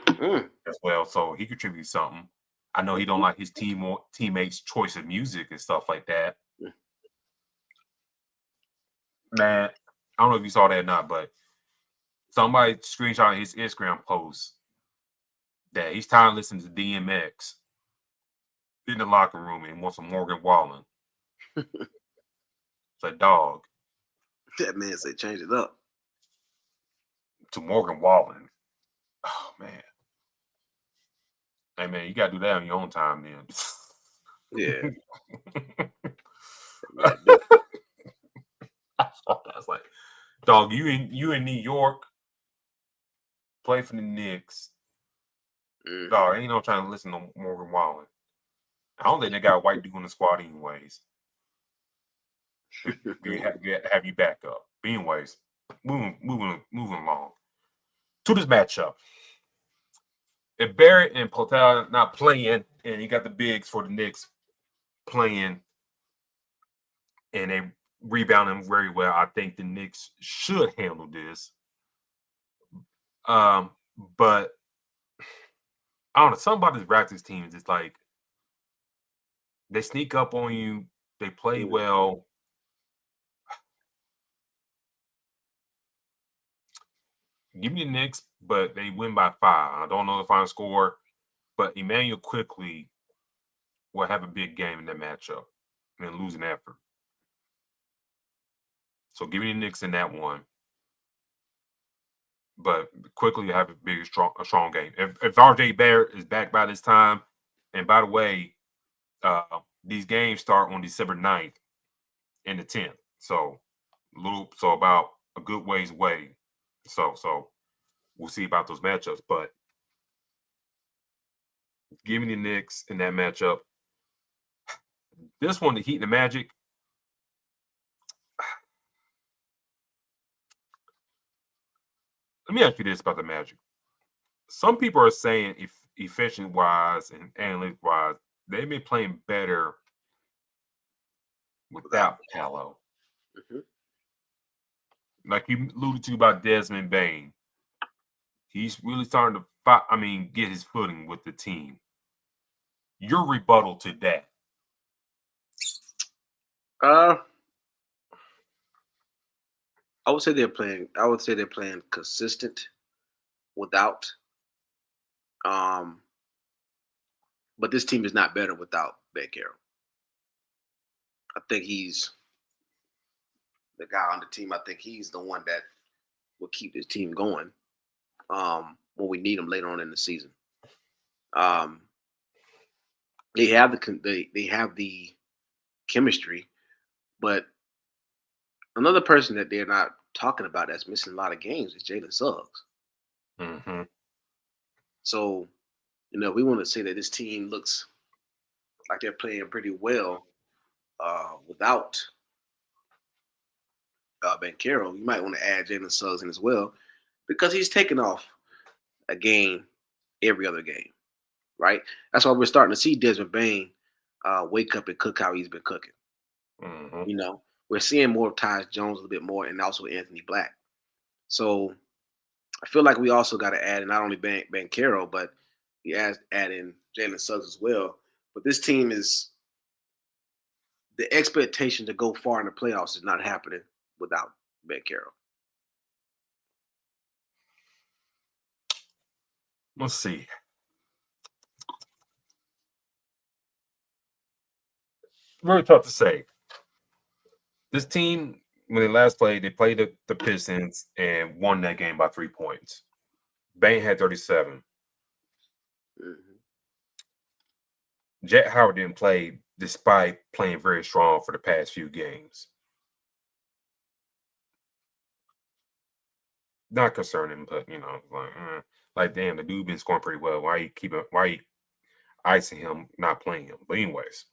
as well, so he contributes something. I know he don't like his teammates' choice of music and stuff like that. Man, I don't know if you saw that or not, but somebody screenshot his Instagram post that he's tired of listening to DMX in the locker room and wants some Morgan Wallen. It's a dog. That man said change it up. To Morgan Wallen. Oh, man. Hey, man, you got to do that on your own time, then. Yeah. I was like, dog, you in New York, play for the Knicks. Dog, ain't no trying to listen to Morgan Wallen. I don't think they got a white dude on the squad anyways. have you back up. But anyways, moving along. To this matchup. If Barrett and Potel not playing, and you got the bigs for the Knicks playing, and they rebounding very well, I think the Knicks should handle this. But I don't know, something about this Raptors team is just like they sneak up on you, they play well. Give me the Knicks, but they win by 5. I don't know the final score, but Emmanuel quickly will have a big game in that matchup and lose an effort. So give me the Knicks in that one. But quickly have a big, strong game. If RJ Barrett is back by this time, and by the way, these games start on December 9th and the 10th. So about a good ways away. So we'll see about those matchups. But give me the Knicks in that matchup. This one, the Heat and the Magic. Let me ask you this about the Magic. Some people are saying, if efficient-wise and analytic-wise, they've been playing better without Paolo. Like you alluded to about Desmond Bane. He's really starting to get his footing with the team. Your rebuttal to that? I would say they're playing consistent without. But this team is not better without Banchero. I think he's the guy on the team. I think he's the one that will keep this team going when we need him later on in the season. They have the chemistry, but another person that they're not talking about that's missing a lot of games is Jalen Suggs. Mm-hmm. So, we want to say that this team looks like they're playing pretty well without Banchero. You might want to add Jalen Suggs in as well because he's taking off a game every other game, right? That's why we're starting to see Desmond Bane wake up and cook how he's been cooking. Mm-hmm. We're seeing more of Tyus Jones a little bit more and also Anthony Black. So I feel like we also got to add in not only Banchero, but we add in Jalen Suggs as well. But this team is – the expectation to go far in the playoffs is not happening without Banchero. Let's see. Very tough to say. This team, when they last played, they played the Pistons and won that game by 3 points. Bane had 37. Mm-hmm. Jet Howard didn't play despite playing very strong for the past few games. Not concerning, but like damn, the dude been scoring pretty well. Why you icing him, not playing him? But anyways.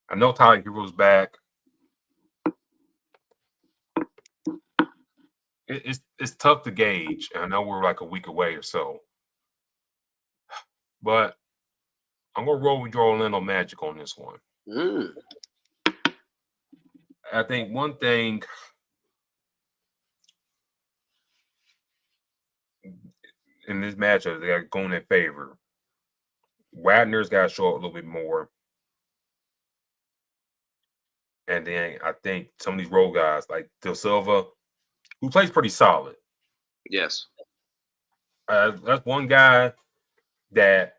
I know Tyler Hero's back. it's tough to gauge. I know we're like a week away or so, but I'm gonna roll with your Orlando Magic on this one. I think one thing in this matchup they got going in favor. Wagner's got to show up a little bit more. And then I think some of these role guys like Del Silva, who plays pretty solid. Yes. That's one guy that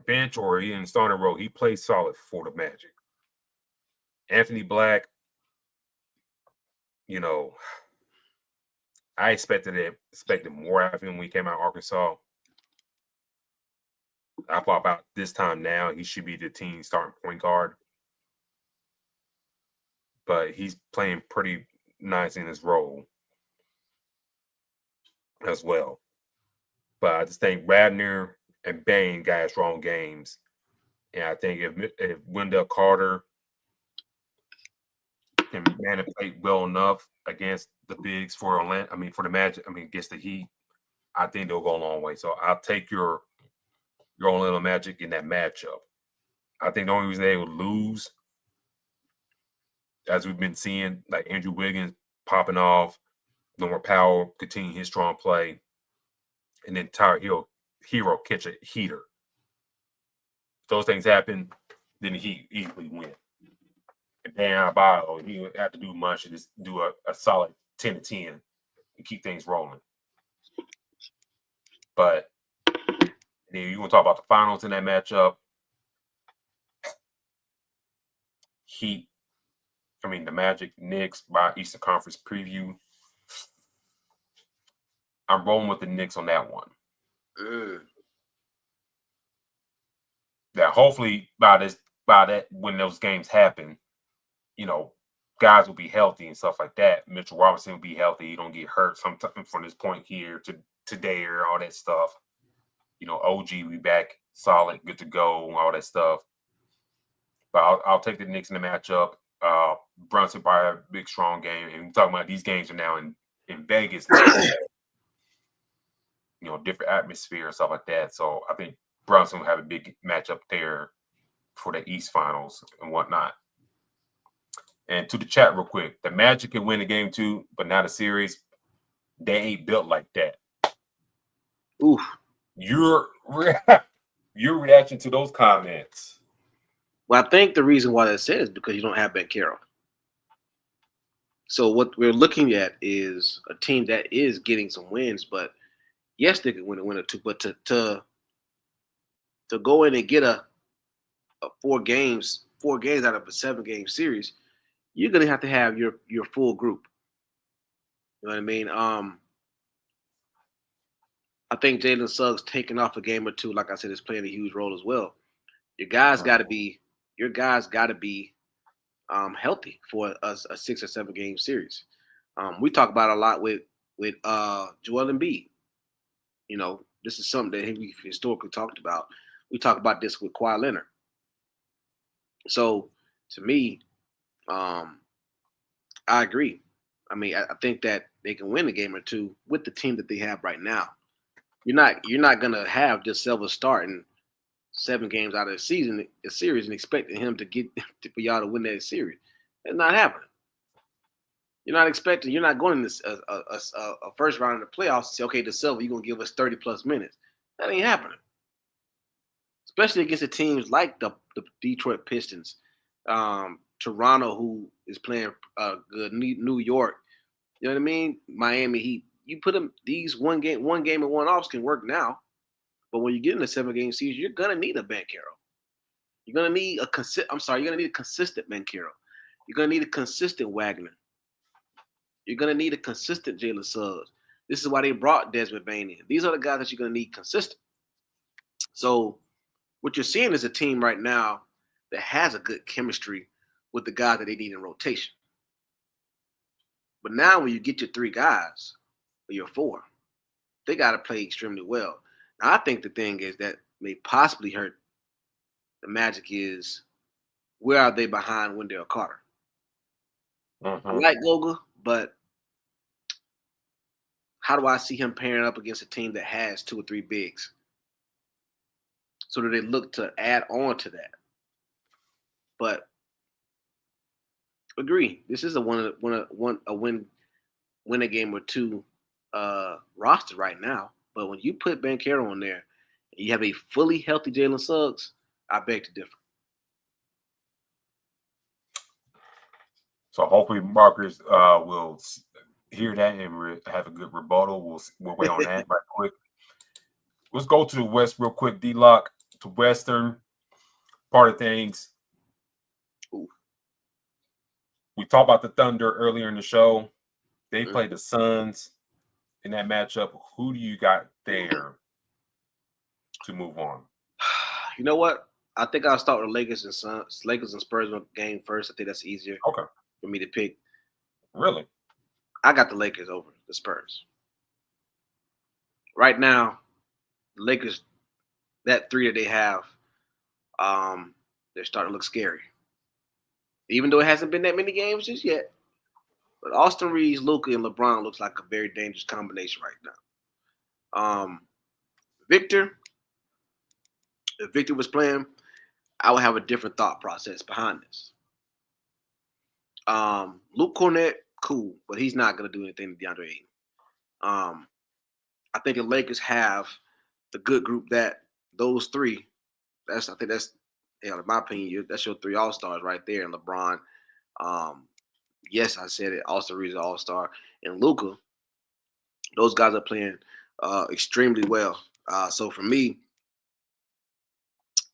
bench or he in starting role, he plays solid for the Magic. Anthony Black, you know, I expected more out of him when he came out of Arkansas. I thought about this time now, he should be the team starting point guard. But he's playing pretty nice in his role as well. But I just think Radner and Bain got strong games. And I think if Wendell Carter can manipulate well enough against the bigs for Orlando, for the Magic, against the Heat, I think they'll go a long way. So I'll take your Orlando Magic in that matchup. I think the only reason they would lose, as we've been seeing, like Andrew Wiggins popping off, Norman Powell continuing his strong play, and then Tyler Hero catch a heater. If those things happen, then he easily win. And Dan Adebayo, he would have to do much, just do a solid 10 to 10 and keep things rolling. But then you want to talk about the finals in that matchup. The Magic, Knicks by Eastern Conference preview. I'm rolling with the Knicks on that one. That hopefully by that when those games happen, guys will be healthy and stuff like that. Mitchell Robinson will be healthy. He don't get hurt sometime from this point here to there, all that stuff. OG will be back solid, good to go, all that stuff. But I'll take the Knicks in the matchup. Brunson by a big, strong game. And we're talking about these games are now in Vegas. Different atmosphere and stuff like that. So I think Brunson will have a big matchup there for the East Finals and whatnot. And to the chat real quick, the Magic can win the game too, but not a series. They ain't built like that. Oof. Your reaction to those comments? Well, I think the reason why that's said is because you don't have Ben Carroll. So what we're looking at is a team that is getting some wins, but yes, they can win a win or two. But to go in and get a 4 games out of a 7-game series, you're gonna have to have your full group. You know what I mean? I think Jalen Suggs taking off a game or two, like I said, is playing a huge role as well. Your guys got to be healthy for a 6 or 7 game series. We talk about it a lot with Joel Embiid. This is something that we've historically talked about. We talk about this with Kawhi Leonard. So to me, I agree. I think that they can win a game or two with the team that they have right now. You're not gonna have De Silva starting 7 games out of a series, and expecting him for y'all to win that series. It's not happening. You're not going in this a first round of the playoffs and say, okay, De Silva, you're gonna give us 30 plus minutes. That ain't happening. Especially against the teams like the Detroit Pistons, Toronto, who is playing good, New York. You know what I mean? Miami Heat. You put them these one game and one off can work now, but when you get in a 7-game season, you're gonna need a Ben Carroll. You're gonna need a consistent Ben Carroll. You're gonna need a consistent Wagner. You're gonna need a consistent Jalen Suggs. This is why they brought Desmond Bane in. These are the guys that you're gonna need consistent. So what you're seeing is a team right now that has a good chemistry with the guys that they need in rotation. But now when you get your 3 guys, or your 4, they got to play extremely well. Now, I think the thing is that may possibly hurt the Magic is where are they behind Wendell Carter? I like Goga, but how do I see him pairing up against a team that has 2 or 3 bigs? So do they look to add on to that? But agree, this is a win a game or two roster right now. But when you put Banchero on there, and you have a fully healthy Jalen Suggs, I beg to differ. So hopefully Marcus will hear that and have a good rebuttal. We'll wait on that right quick. Let's go to the West real quick, D-Lock, to Western part of things. Ooh. We talked about the Thunder earlier in the show. They played the Suns in that matchup. Who do you got there to move on? You know what? I think I'll start with Lakers and Spurs game first. I think that's easier for me to pick. Really? I got the Lakers over the Spurs. Right now, the Lakers, that 3 that they have, they're starting to look scary. Even though it hasn't been that many games just yet. But Austin Reeves, Luka, and LeBron looks like a very dangerous combination right now. Victor, if Victor was playing, I would have a different thought process behind this. Luke Cornett, cool, but he's not going to do anything to DeAndre Ayton. I think the Lakers have the good group that those 3. I think that's, in my opinion, that's your 3 all-stars right there. And LeBron, yes, I said it, Austin Reeves is an all-star. And Luka, those guys are playing extremely well. So for me,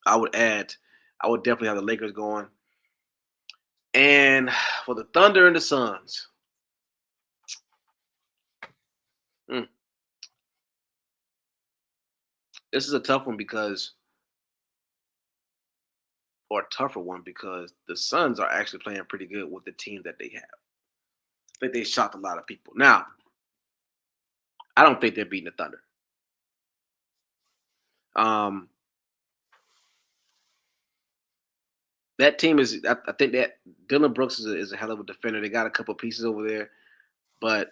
I would definitely have the Lakers going. And for the Thunder and the Suns, this is a tough one or a tougher one because the Suns are actually playing pretty good with the team that they have. I think they shocked a lot of people. Now, I don't think they're beating the Thunder. That team is, I think that Dylan Brooks is a hell of a defender. They got a couple pieces over there. But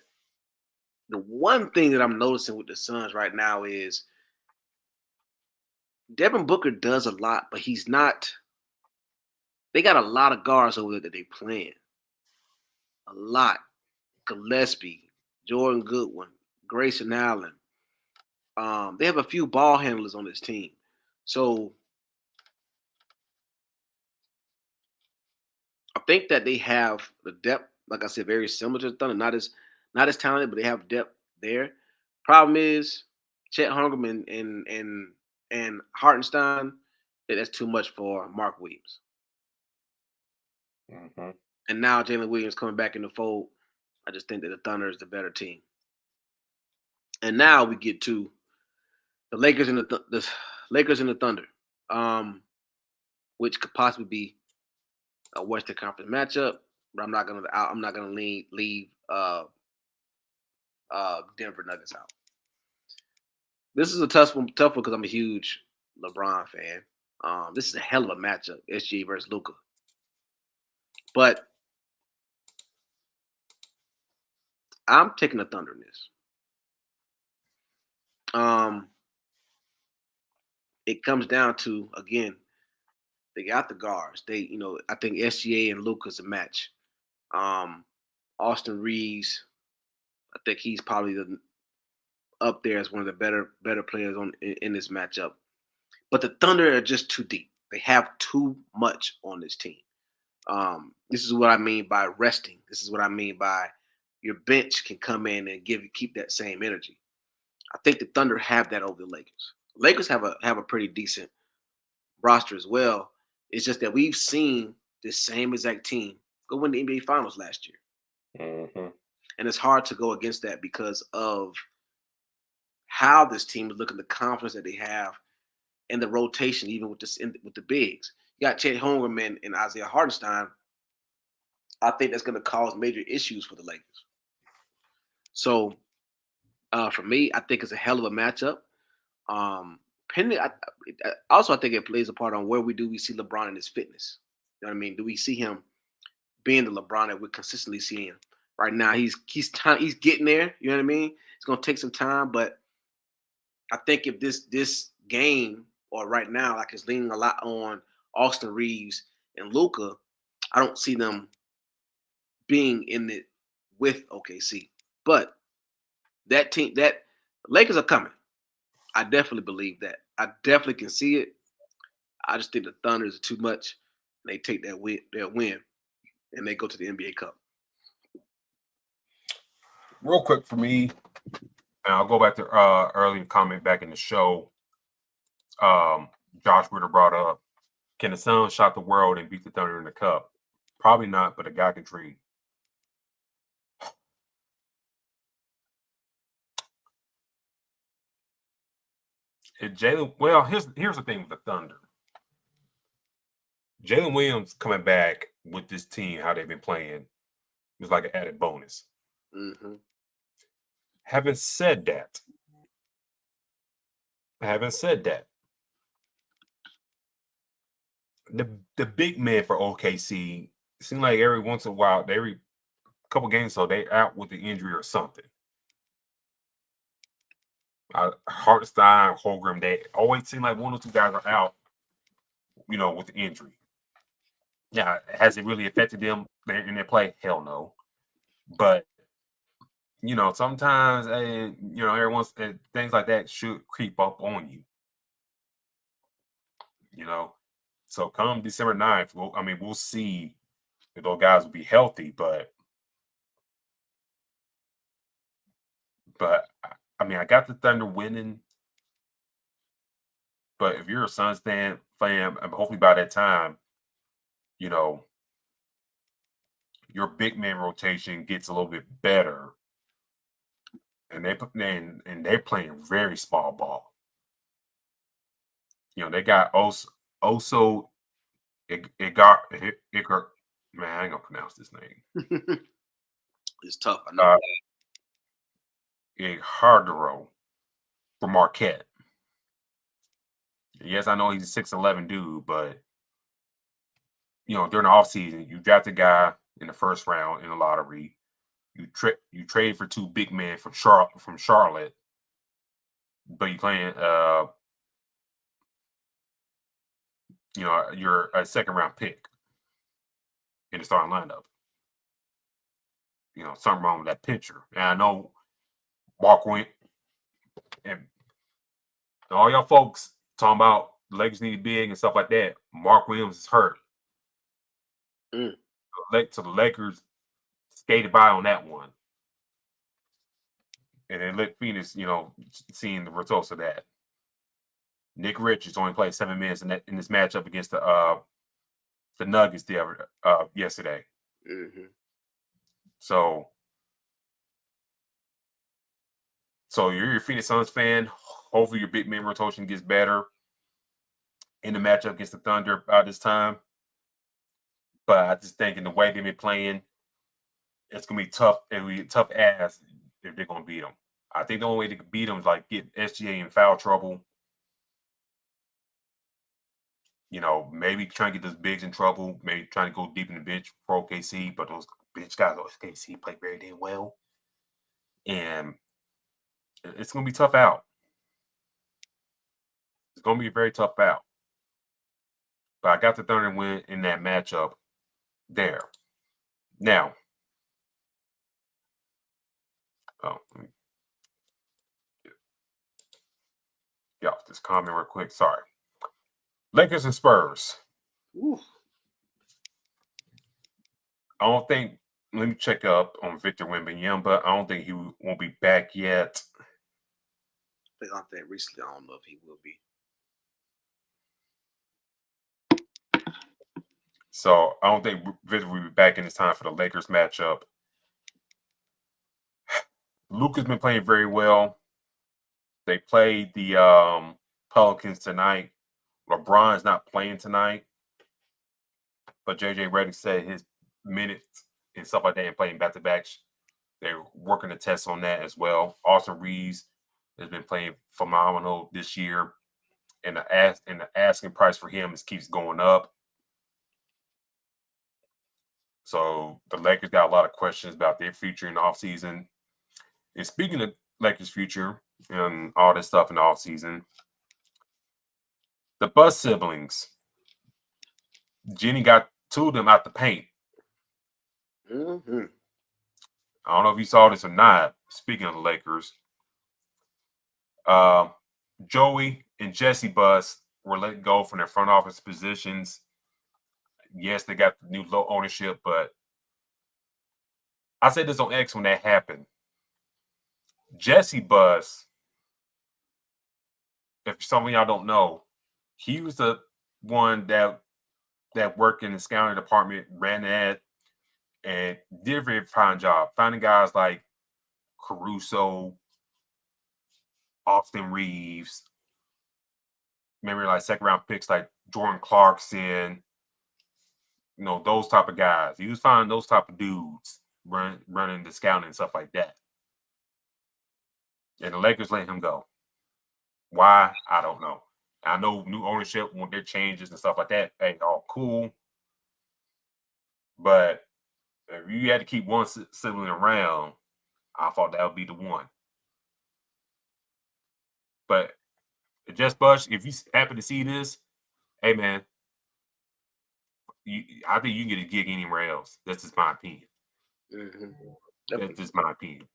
the one thing that I'm noticing with the Suns right now is Devin Booker does a lot, but he's not. They got a lot of guards over there that they playing. A lot. Gillespie, Jordan Goodwin, Grayson Allen. They have a few ball handlers on this team. So I think that they have the depth, like I said, very similar to the Thunder. Not as talented, but they have depth there. Problem is, Chet Holmgren and Hartenstein, that's too much for Mark Williams. Mm-hmm. And now Jalen Williams coming back in the fold. I just think that the Thunder is the better team. And now we get to the Lakers and the Lakers and the Thunder, which could possibly be a Western Conference matchup. But I'm not gonna leave Denver Nuggets out. This is a tough one because I'm a huge LeBron fan. This is a hell of a matchup, SG versus Luka. But I'm taking the Thunder in this. It comes down to, again, they got the guards. I think SGA and Luka's a match. Austin Reeves, I think he's probably up there as one of the better players in this matchup. But the Thunder are just too deep. They have too much on this team. This is what I mean by resting. This is what I mean by your bench can come in and keep that same energy. I think the Thunder have that over the Lakers. Lakers have a pretty decent roster as well. It's just that we've seen this same exact team go win the NBA Finals last year. Mm-hmm. And it's hard to go against that because of how this team is looking, the confidence that they have, and the rotation, even with the bigs. You got Chet Holmgren and Isaiah Hartenstein. I think that's going to cause major issues for the Lakers. So, for me, I think it's a hell of a matchup. Also, I think it plays a part on where we see LeBron in his fitness. You know what I mean? Do we see him being the LeBron that we're consistently seeing right now. He's getting there. You know what I mean? It's gonna take some time, but I think if this game or right now, like, is leaning a lot on Austin Reeves and Luka, I don't see them being in it with OKC. But that team, that Lakers are coming. I definitely believe that. I definitely can see it. I just think the Thunders are too much. They take their win, and they go to the NBA Cup. Real quick for me, and I'll go back to earlier comment back in the show. Josh Ritter brought up, can the Suns shock the world and beat the Thunder in the Cup? Probably not, but a guy can dream. Well, here's the thing with the Thunder. Jalen Williams coming back with this team, how they've been playing, was like an added bonus. Mm-hmm. Having said that, the big man for OKC seems like every once in a while, every couple games, so they out with the injury or something. Hartenstein, Holmgren, they always seem like one or two guys are out, with the injury. Yeah, has it really affected them in their play? Hell no. But sometimes, every once things like that should creep up on you. So come December 9th, we'll see if those guys will be healthy, but I got the Thunder winning. But if you're a Suns fan, hopefully by that time, your big man rotation gets a little bit better, and they're playing very small ball. They got also it got man, I ain't gonna pronounce this name. It's tough. I know. Hardero for Marquette. Yes, I know he's a 6'11" dude, but during the offseason, you draft a guy in the first round in the lottery. You trade for two big men from Charlotte, but you playing you're a second round pick in the starting lineup. Something wrong with that picture. And I know Mark went and all y'all folks talking about the Lakers need big and stuff like that. Mark Williams is hurt. So the Lakers skated by on that one. And then let Phoenix, seeing the results of that. Nick Richards only played 7 minutes in this matchup against the Nuggets yesterday. Mm-hmm. So you're a Phoenix Suns fan. Hopefully your big man rotation gets better in the matchup against the Thunder by this time. But I just think in the way they've been playing, it's gonna be tough. It'll be tough ass if they're gonna beat them. I think the only way they could beat them is like get SGA in foul trouble. Maybe trying to get those bigs in trouble. Maybe trying to go deep in the bench for OKC. But those bench guys, OKC play very damn well, and it's gonna be tough out. It's gonna be a very tough out. But I got the Thunder win in that matchup there. Now, let me get off this comment real quick. Sorry. Lakers and Spurs. Ooh. I don't think. Let me check up on Victor Wembanyama. I don't think he won't be back yet. I think recently. I don't know if he will be. So I don't think Victor will be back in this time for the Lakers matchup. Luka's been playing very well. They played the Pelicans tonight. LeBron's not playing tonight, but JJ Redick said his minutes and stuff like that and playing back-to-backs. They're working a test on that as well. Austin Reeves has been playing phenomenal this year, and the asking price for him keeps going up. So the Lakers got a lot of questions about their future in the offseason. And speaking of Lakers' future and all this stuff in the offseason, the Bus siblings, Jenny got two of them out the paint. Mm-hmm. I don't know if you saw this or not. Speaking of the Lakers, Joey and Jesse Bus were let go from their front office positions. Yes, they got the new low ownership, but I said this on X when that happened. Jesse Bus, if some of y'all don't know, he was the one that worked in the scouting department, ran that, and did a very fine job finding guys like Caruso, Austin Reeves, maybe like second round picks like Jordan Clarkson, those type of guys. He was finding those type of dudes running the scouting and stuff like that. And the Lakers let him go. Why? I don't know. I know new ownership want their changes and stuff like that. Hey, all cool. But if you had to keep one sibling around, I thought that would be the one. But just Bush, if you happen to see this, hey man, I think you can get a gig anywhere else. That's just my opinion. Mm-hmm. That's just my opinion.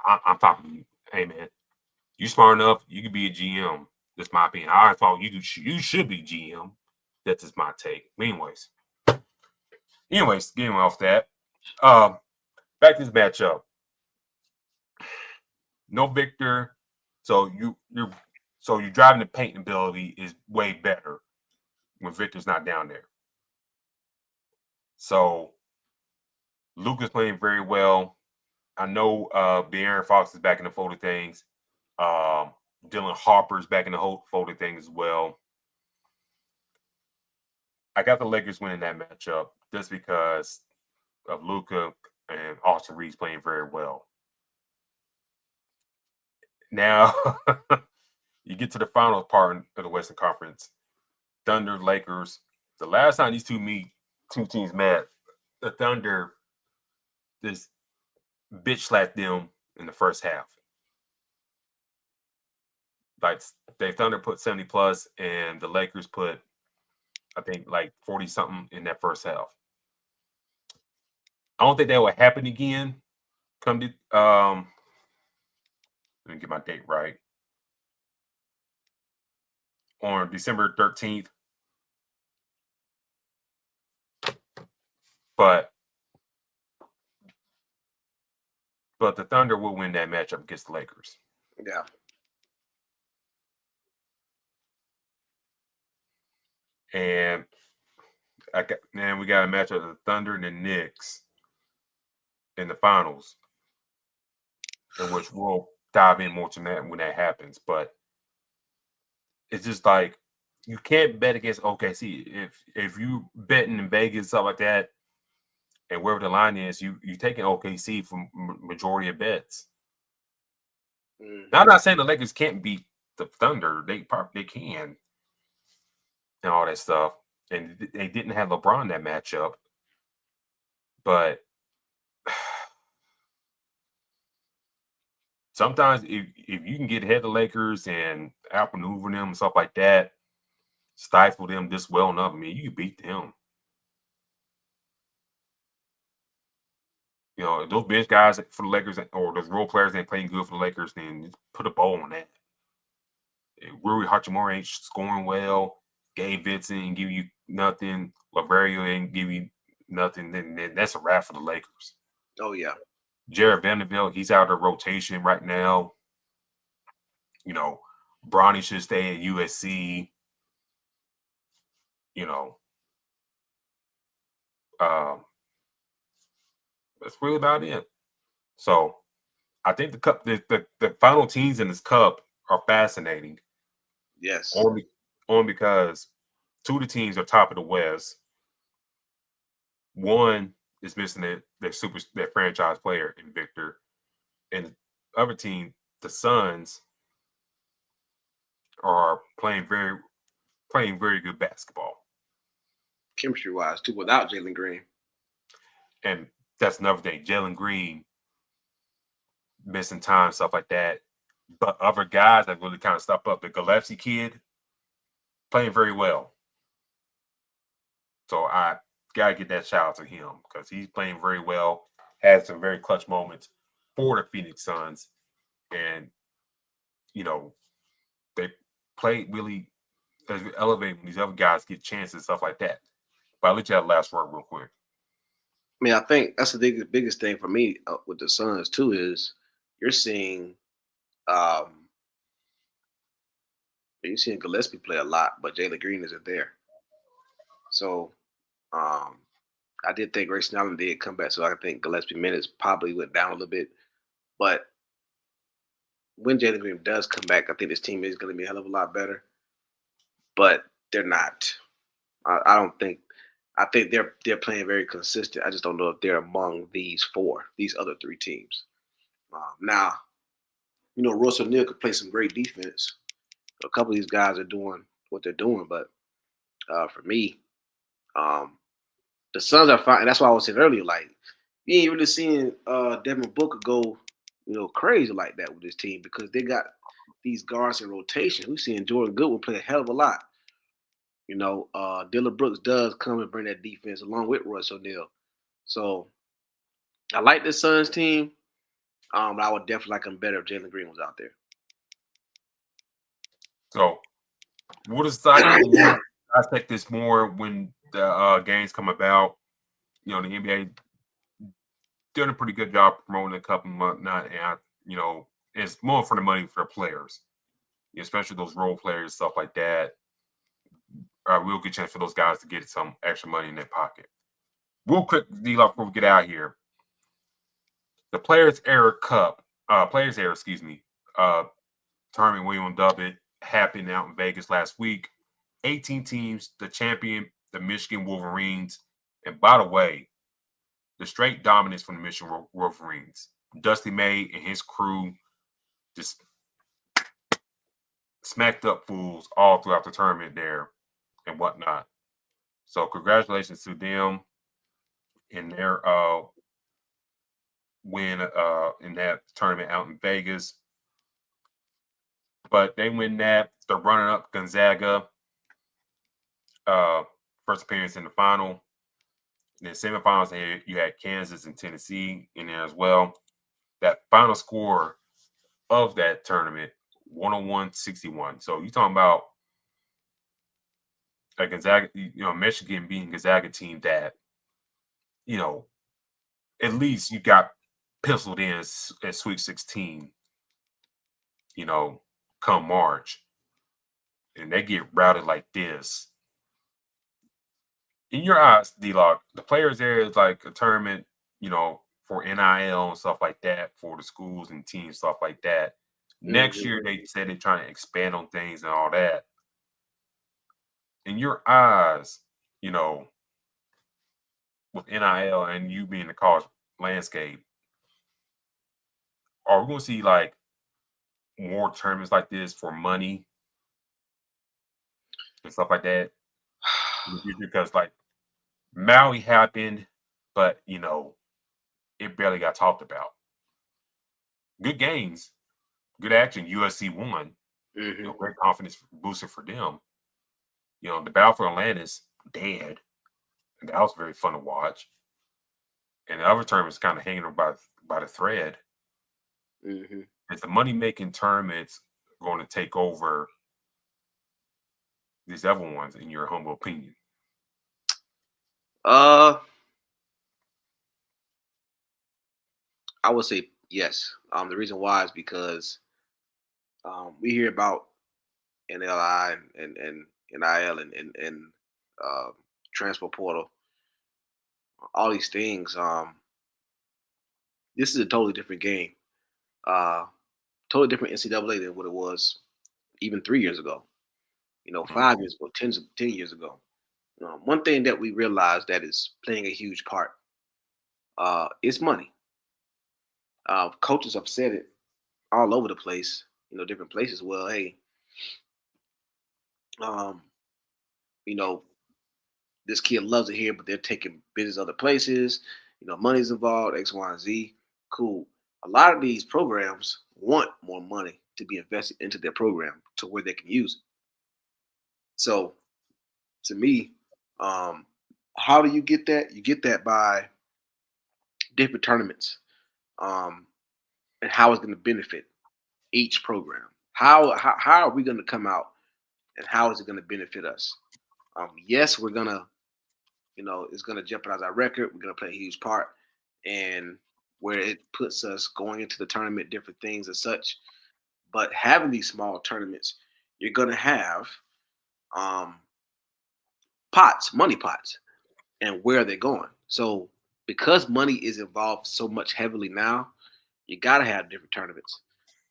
I'm talking to you. Hey man, you smart enough, you could be a GM. That's my opinion. I thought you should be GM. That's just my take. Anyways, getting off that. Back to this matchup. No Victor, so you're driving the paint ability is way better when Victor's not down there. So Luka's playing very well. I know De'Aaron Fox is back in the fold of things. Dylan Harper's back in the fold of things as well. I got the Lakers winning that matchup just because of Luka and Austin Reeves playing very well. Now, you get to the final part of the Western Conference. Thunder, Lakers. The last time these two teams met, the Thunder just bitch slapped them in the first half. Like the Thunder put 70 plus, and the Lakers put, I think, like 40 something in that first half. I don't think that will happen again. Let me get my date right. On December 13th. But the Thunder will win that matchup against the Lakers. Yeah. And we got a matchup of the Thunder and the Knicks in the finals, in which we'll dive in more to that when that happens. But it's just like you can't bet against OKC. If you betting in Vegas, stuff like that, and wherever the line is, you taking OKC from majority of bets. Mm-hmm. Now, I'm not saying the Lakers can't beat the Thunder. They can. And all that stuff. And they didn't have LeBron in that matchup. But sometimes if you can get ahead of the Lakers and outmaneuver them and stuff like that, stifle them this well enough, you can beat them. Those bench guys for the Lakers or those role players ain't playing good for the Lakers, then just put a bow on that. Rui Hachimura ain't scoring well. Gabe Vincent ain't give you nothing. Laverio ain't give you nothing. Then that's a wrap for the Lakers. Oh, yeah. Jared Vanderbilt, he's out of rotation right now. Bronny should stay at USC. That's really about it. So I think the final teams in this cup are fascinating. Yes. Only because two of the teams are top of the West. One is missing their franchise player in Victor, and the other team, the Suns, are playing very good basketball. Chemistry wise, too, without Jalen Green. And that's another thing. Jalen Green missing time, stuff like that. But other guys that really kind of step up. The Gillespie kid playing very well. So I gotta get that shout out to him because he's playing very well. Had some very clutch moments for the Phoenix Suns, and they played really elevated when these other guys get chances and stuff like that. But I'll let you have the last word real quick. I mean, I think that's the biggest thing for me with the Suns too is you're seeing Gillespie play a lot, but Jalen Green isn't there. So I did think Grayson Allen did come back, so I think Gillespie minutes probably went down a little bit. But when Jalen Green does come back, I think this team is going to be a hell of a lot better. But they're not. I don't think. I think they're playing very consistent. I just don't know if they're among these other three teams. Now, Russell O'Neal could play some great defense. A couple of these guys are doing what they're doing, but for me, the Suns are fine. And that's why I was saying earlier, like, you ain't really seeing Devin Booker go, crazy like that with this team because they got these guards in rotation. We're seeing Jordan Goodwin play a hell of a lot. Dillon Brooks does come and bring that defense along with Russ O'Neal. So I like this Suns team, but I would definitely like them better if Jalen Green was out there. So we'll dissect this more when the games come about. The NBA doing a pretty good job promoting a couple months, and it's more for the money for the players, especially those role players, stuff like that. Real good chance for those guys to get some extra money in their pocket. Real quick, D-Lock, before we get out here, the Players Era, tournament William Dubbit happened out in Vegas last week. 18 teams, the champion, the Michigan Wolverines, and by the way, the straight dominance from the Michigan Wolverines. Dusty May and his crew just smacked up fools all throughout the tournament there and whatnot. So congratulations to them in their win in that tournament out in Vegas. But they win that. They're running up Gonzaga. First appearance in the final. And then semifinals, you had Kansas and Tennessee in there as well. That final score of that tournament, 101-61. So you're talking about a Gonzaga, Michigan beating Gonzaga team that, at least you got penciled in at Sweet 16, come March. And they get routed like this. In your eyes, D-Lock, the players there is like a tournament, for NIL and stuff like that, for the schools and teams, stuff like that. Next year, they said they're trying to expand on things and all that. In your eyes, with NIL and you being the college landscape, are we going to see like more tournaments like this for money and stuff like that? Because like Maui happened, but it barely got talked about. Good games, good action. USC won. Great confidence booster for them. The battle for Atlantis, dead. And that was very fun to watch. And the other tournaments kind of hanging by the thread. Is the money-making tournaments going to take over these other ones, in your humble opinion? I would say yes. The reason why is because we hear about NLI and NIL and transfer portal, all these things. This is a totally different game. Totally different NCAA than what it was even 3 years ago. 5 years ago, 10 years ago. One thing that we realized that is playing a huge part is money. Coaches have said it all over the place, different places. Well, hey, this kid loves it here, but they're taking business other places. money's involved, X, Y, and Z. Cool. A lot of these programs want more money to be invested into their program to where they can use it. So, to me, how do you get that? You get that by different tournaments, and how it's going to benefit each program. How are we going to come out, and how is it going to benefit us? Yes, we're gonna, it's going to jeopardize our record. We're going to play a huge part, and where it puts us going into the tournament, different things and such. But having these small tournaments, you're going to have money pots, and where are they going? So because money is involved so much heavily now, you got to have different tournaments.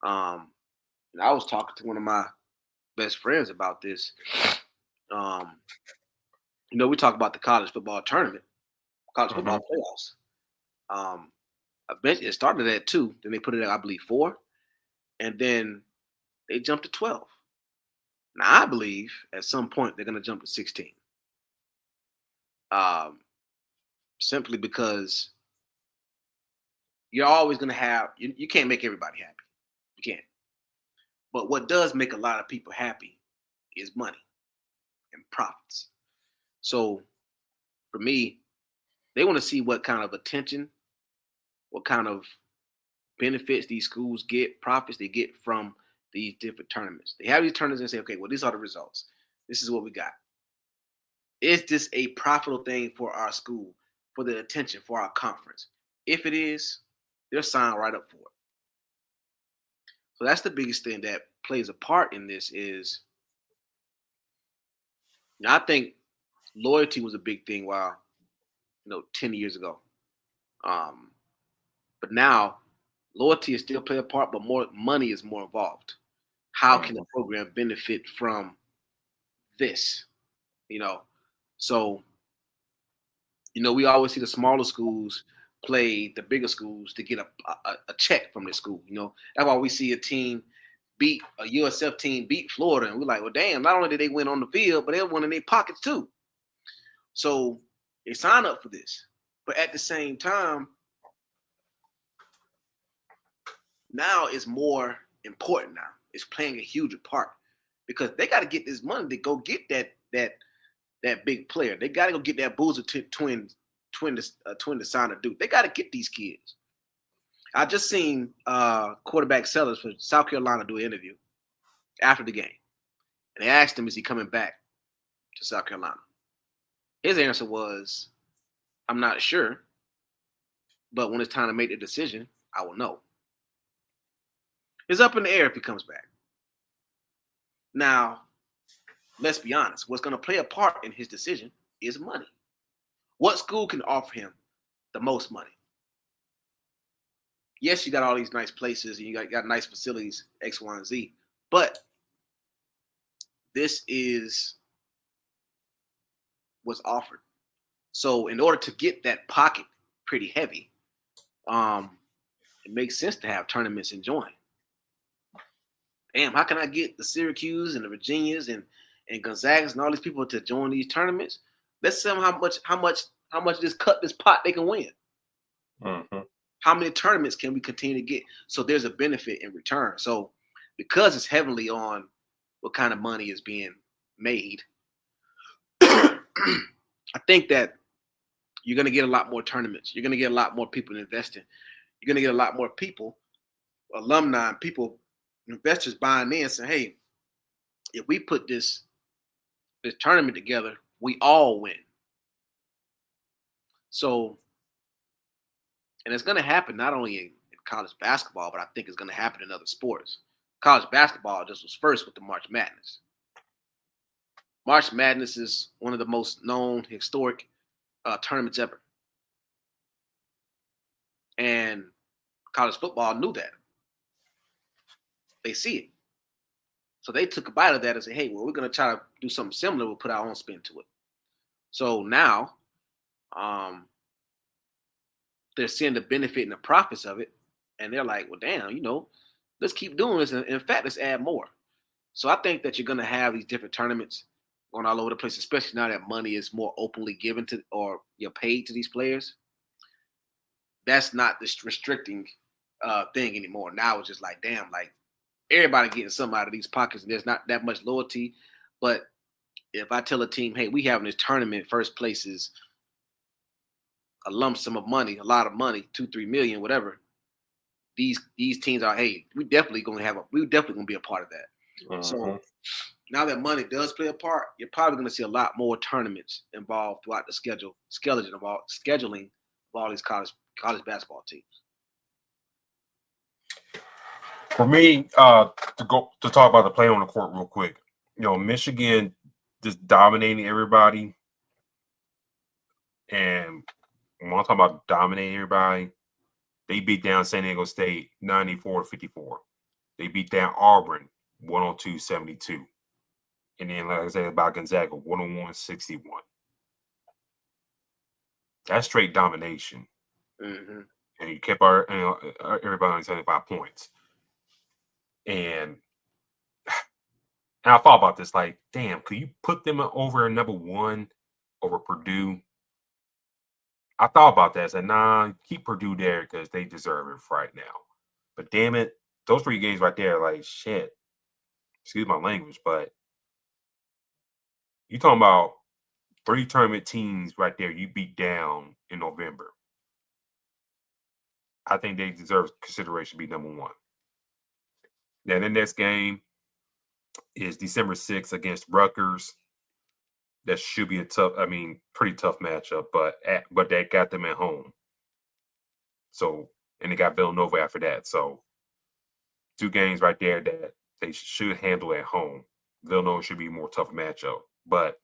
And I was talking to one of my best friends about this. We talk about the college football tournament, college football playoffs. Eventually it started at 2, then they put it at, I believe, 4, and then they jumped to 12. Now I believe at some point they're going to jump to 16. Simply because you're always going to have, you can't make everybody happy. You can't. But what does make a lot of people happy is money and profits. So for me, they want to see what kind of attention, what kind of benefits these schools get, profits they get from these different tournaments. They have these tournaments and say, okay, well, these are the results. This is what we got. Is this a profitable thing for our school, for the attention, for our conference? If it is, they'll sign right up for it. So that's the biggest thing that plays a part in this is, I think loyalty was a big thing 10 years ago. But now loyalty is still play a part, but more money is more involved. How can the program benefit from this? So, we always see the smaller schools play the bigger schools to get a check from their school. That's why we see a USF team beat Florida, and we're like, well, damn, not only did they win on the field, but they won in their pockets too. So they sign up for this. But at the same time, now it's more important now. It's playing a huge part because they got to get this money to go get that big player. They got to go get that Boozer twin to sign a Duke. They got to get these kids. I just seen quarterback Sellers for South Carolina do an interview after the game. And they asked him, is he coming back to South Carolina? His answer was, I'm not sure, but when it's time to make the decision, I will know. It's up in the air if he comes back. Now, let's be honest. What's going to play a part in his decision is money. What school can offer him the most money? Yes, you got all these nice places and you got nice facilities, X, Y, and Z, but this is what's offered. So in order to get that pocket pretty heavy, it makes sense to have tournaments and join. Damn, how can I get the Syracuse and the Virginias and Gonzagas and all these people to join these tournaments? Let's see how much this cut this pot they can win. Mm-hmm. How many tournaments can we continue to get? So there's a benefit in return. So because it's heavily on what kind of money is being made, I think that you're going to get a lot more tournaments. You're going to get a lot more people investing. You're going to get a lot more people, alumni, people, investors buying in, saying, hey, if we put this tournament together, we all win. So, and it's going to happen not only in college basketball, but I think it's going to happen in other sports. College basketball just was first with the March Madness. March Madness is one of the most known historic tournaments ever. And college football knew that. They see it. So they took a bite of that and said, hey, well, we're going to try to do something similar. We'll put our own spin to it. So now they're seeing the benefit and the profits of it. And they're like, well, damn, let's keep doing this. And in fact, let's add more. So I think that you're going to have these different tournaments going all over the place, especially now that money is more openly given to or you're paid to these players. that's not this restricting thing anymore. Now it's just like, damn, like everybody getting something out of these pockets, and there's not that much loyalty. But if I tell a team, hey, we having this tournament, first place is a lump sum of money, a lot of money, 2-3 million, whatever. These teams are, hey, we're definitely gonna be a part of that. So now that money does play a part, you're probably gonna see a lot more tournaments involved throughout the scheduling of all these college basketball teams. For me, to talk about the play on the court real quick, Michigan just dominating everybody. And when I talk about dominating everybody, they beat down San Diego State 94-54. They beat down Auburn 102-72. And then, like I said about Gonzaga, 101-61. That's straight domination. Mm-hmm. And you kept everybody on 75 points. And I thought about this, like, damn, could you put them over number one over Purdue? I thought about that. I said, nah, keep Purdue there because they deserve it right now. But damn it, those 3 games right there, like, shit. Excuse my language, but you talking about 3 tournament teams right there you beat down in November. I think they deserve consideration to be number one. Then the next game is December 6th against Rutgers. That should be pretty tough matchup, but they got them at home. So, and they got Villanova after that. So, 2 games right there that they should handle at home. Villanova should be a more tough matchup. But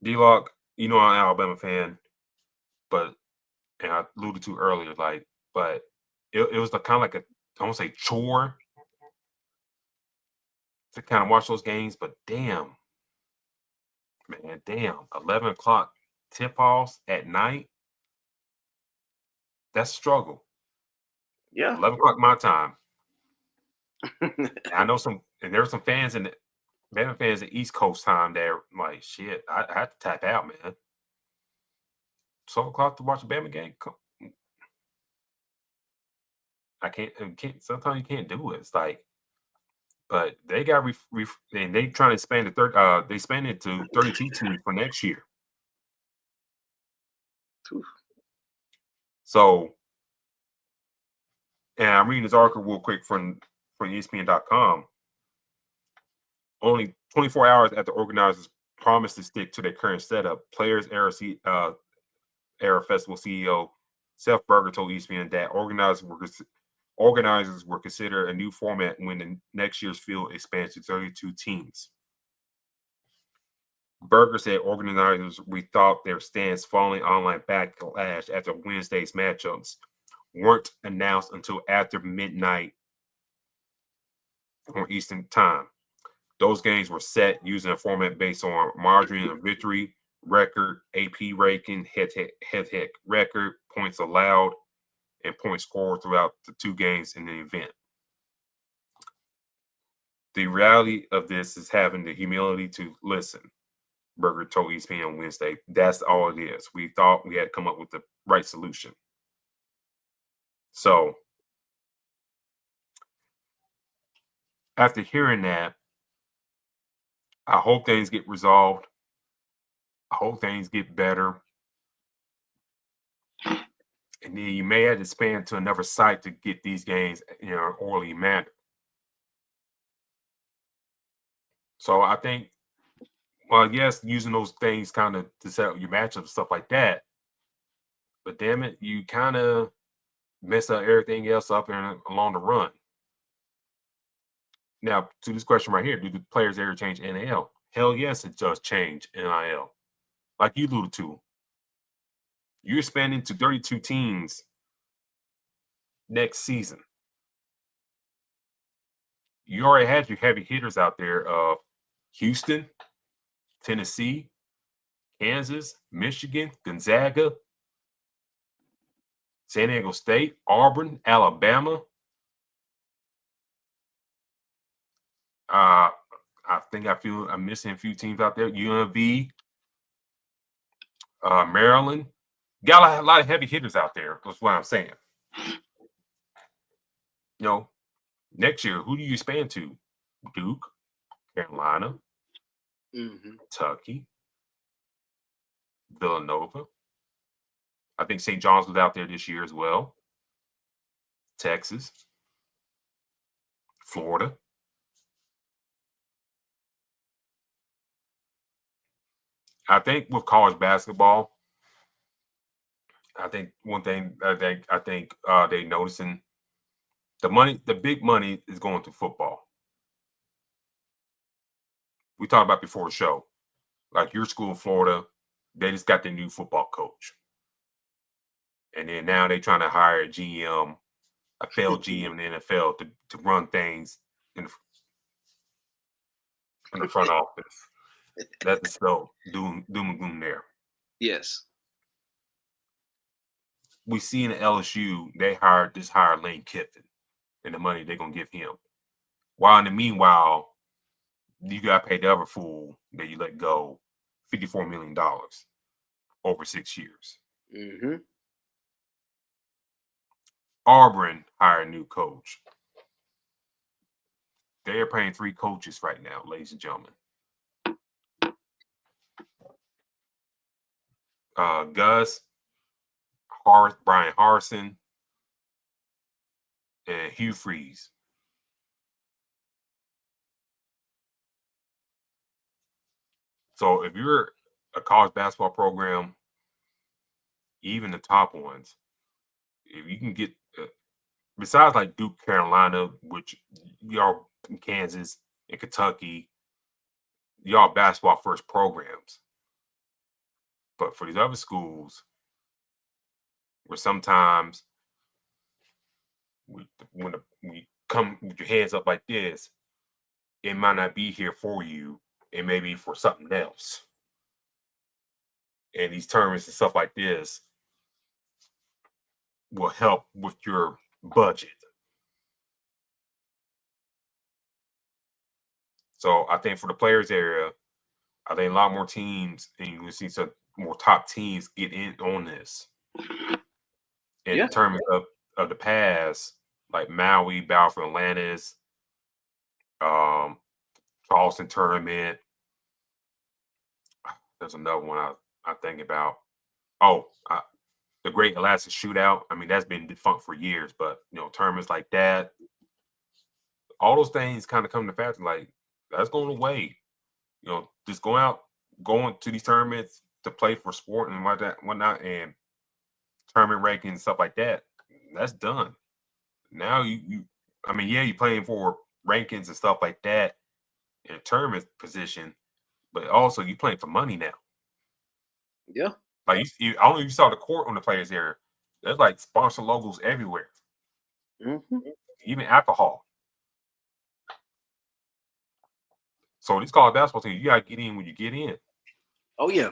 D-Lock, I'm an Alabama fan, and I alluded to earlier, but it was kind of like I won't say chore to kind of watch those games, but damn, 11 o'clock tip-offs at night, that's a struggle. Yeah. 11 o'clock my time. I know there were some fans Bama fans at East Coast time there, like, shit, I had to tap out, man. 12 o'clock to watch a Bama game? I can't, sometimes you can't do it. It's like, but they got and they trying to expand they expanded to 32 teams for next year. So, and I'm reading this article real quick from ESPN.com. Only 24 hours after organizers promised to stick to their current setup, Players Era Festival CEO Seth Berger told ESPN that organizers will consider a new format when the next year's field expands to 32 teams. Berger said organizers rethought their stance following online backlash after Wednesday's matchups weren't announced until after midnight on Eastern Time. Those games were set using a format based on margin of victory, record, AP ranking, head-to-head record, points allowed, and points scored throughout the 2 games in the event. The reality of this is having the humility to listen, Berger told ESPN on Wednesday. That's all it is. We thought we had to come up with the right solution. So, after hearing that, I hope things get resolved. I hope things get better. And then you may have to expand to another site to get these games in an orderly manner. So I think, well, yes, using those things kind of to set up your matchup and stuff like that. But damn it, you kind of mess up everything else up along the run. Now, to this question right here, do the players ever change NIL? Hell yes, it does change NIL. Like you alluded to, you're expanding to 32 teams next season. You already had your heavy hitters out there of Houston, Tennessee, Kansas, Michigan, Gonzaga, San Diego State, Auburn, Alabama. I think I'm missing a few teams out there. UNV, Maryland, Got a lot of heavy hitters out there. That's what I'm saying. Next year, who do you expand to? Duke, Carolina, Kentucky, Villanova. I think St. John's was out there this year as well. Texas, Florida. I think with college basketball, I think one thing I think they noticing the big money is going to football. We talked about before the show, like your school, Florida, they just got their new football coach, and then now they're trying to hire a GM, a failed GM in the NFL to run things in the front office. That's the spell doom and gloom there. Yes. We see in the LSU, they hired Lane Kiffin and the money they're going to give him. While in the meanwhile, you got to pay the other fool that you let go $54 million over 6 years. Mm-hmm. Auburn hired a new coach. They are paying 3 coaches right now, ladies and gentlemen. Gus, Brian Harsin, and Hugh Freeze. So if you're a college basketball program, even the top ones, if you can get, besides like Duke, Carolina, which y'all in Kansas and Kentucky, y'all basketball first programs. But for these other schools, where sometimes when we come with your hands up like this, it might not be here for you. It may be for something else. And these tournaments and stuff like this will help with your budget. So I think for the players area, I think a lot more teams, and you will see some more top teams get in on this. In terms of the past, like Maui, Balfour, Atlantis, Charleston tournament. There's another one I think about. The Great Alaska Shootout. I mean, that's been defunct for years, but tournaments like that, all those things kind of come to fact. Like that's going away. Just going to these tournaments to play for sport and whatnot, and tournament rankings and stuff like that. That's done. Now you're playing for rankings and stuff like that in a tournament position, but also you're playing for money now. Yeah. Like I don't know if you saw the court on the players area. There's like sponsor logos everywhere. Mm-hmm. Even alcohol. So these college basketball teams, you gotta get in when you get in. Oh yeah.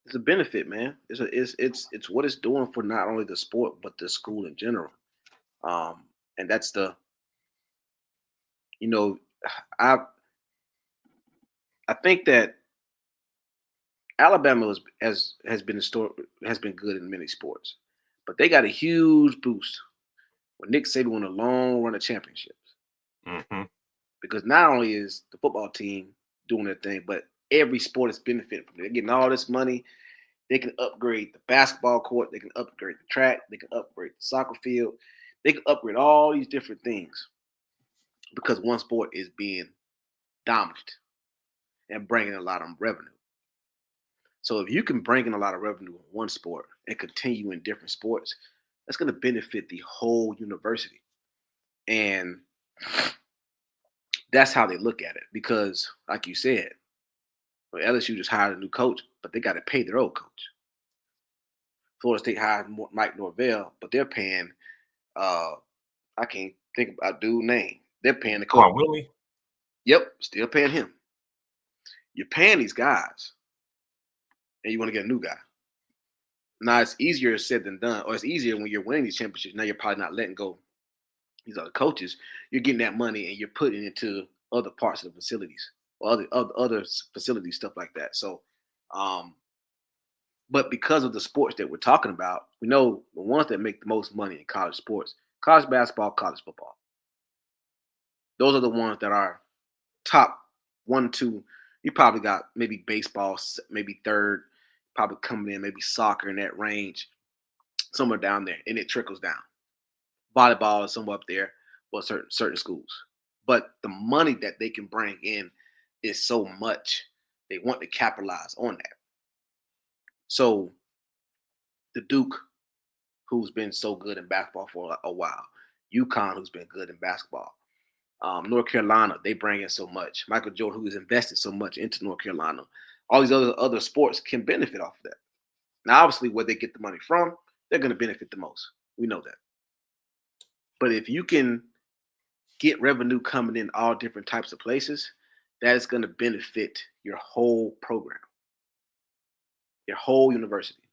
It's a benefit, man. It's what it's doing for not only the sport but the school in general. And that's I think that Alabama has been good in many sports, but they got a huge boost when Nick Saban won a long run of championships. Mm-hmm. Because not only is the football team doing their thing, but every sport is benefiting from it. They're getting all this money. They can upgrade the basketball court. They can upgrade the track. They can upgrade the soccer field. They can upgrade all these different things because one sport is being dominant and bringing a lot of revenue. So if you can bring in a lot of revenue in one sport and continue in different sports, that's going to benefit the whole university. And that's how they look at it because, like you said, LSU just hired a new coach, but they got to pay their old coach. Florida State hired Mike Norvell, but they're paying, I can't think about dude's name. They're paying the coach. Willie? Yep, still paying him. You're paying these guys, and you want to get a new guy. Now, it's easier said than done, or it's easier when you're winning these championships. Now you're probably not letting go these other coaches. You're getting that money, and you're putting it into other parts of the facilities or other facilities, stuff like that. So But because of the sports that we're talking about, we know the ones that make the most money in college sports, college basketball, college football. Those are the ones that are top 1, 2. You probably got maybe baseball, maybe third, probably coming in, maybe soccer in that range, somewhere down there, and it trickles down. Volleyball is somewhere up there for certain schools. But the money that they can bring in is so much. They want to capitalize on that. So the Duke, who's been so good in basketball for a while, UConn, who's been good in basketball, North Carolina, they bring in so much. Michael Jordan, who has invested so much into North Carolina, all these other sports can benefit off of that. Now, obviously, where they get the money from, they're going to benefit the most. We know that. But if you can get revenue coming in all different types of places, that is going to benefit your whole program, your whole university.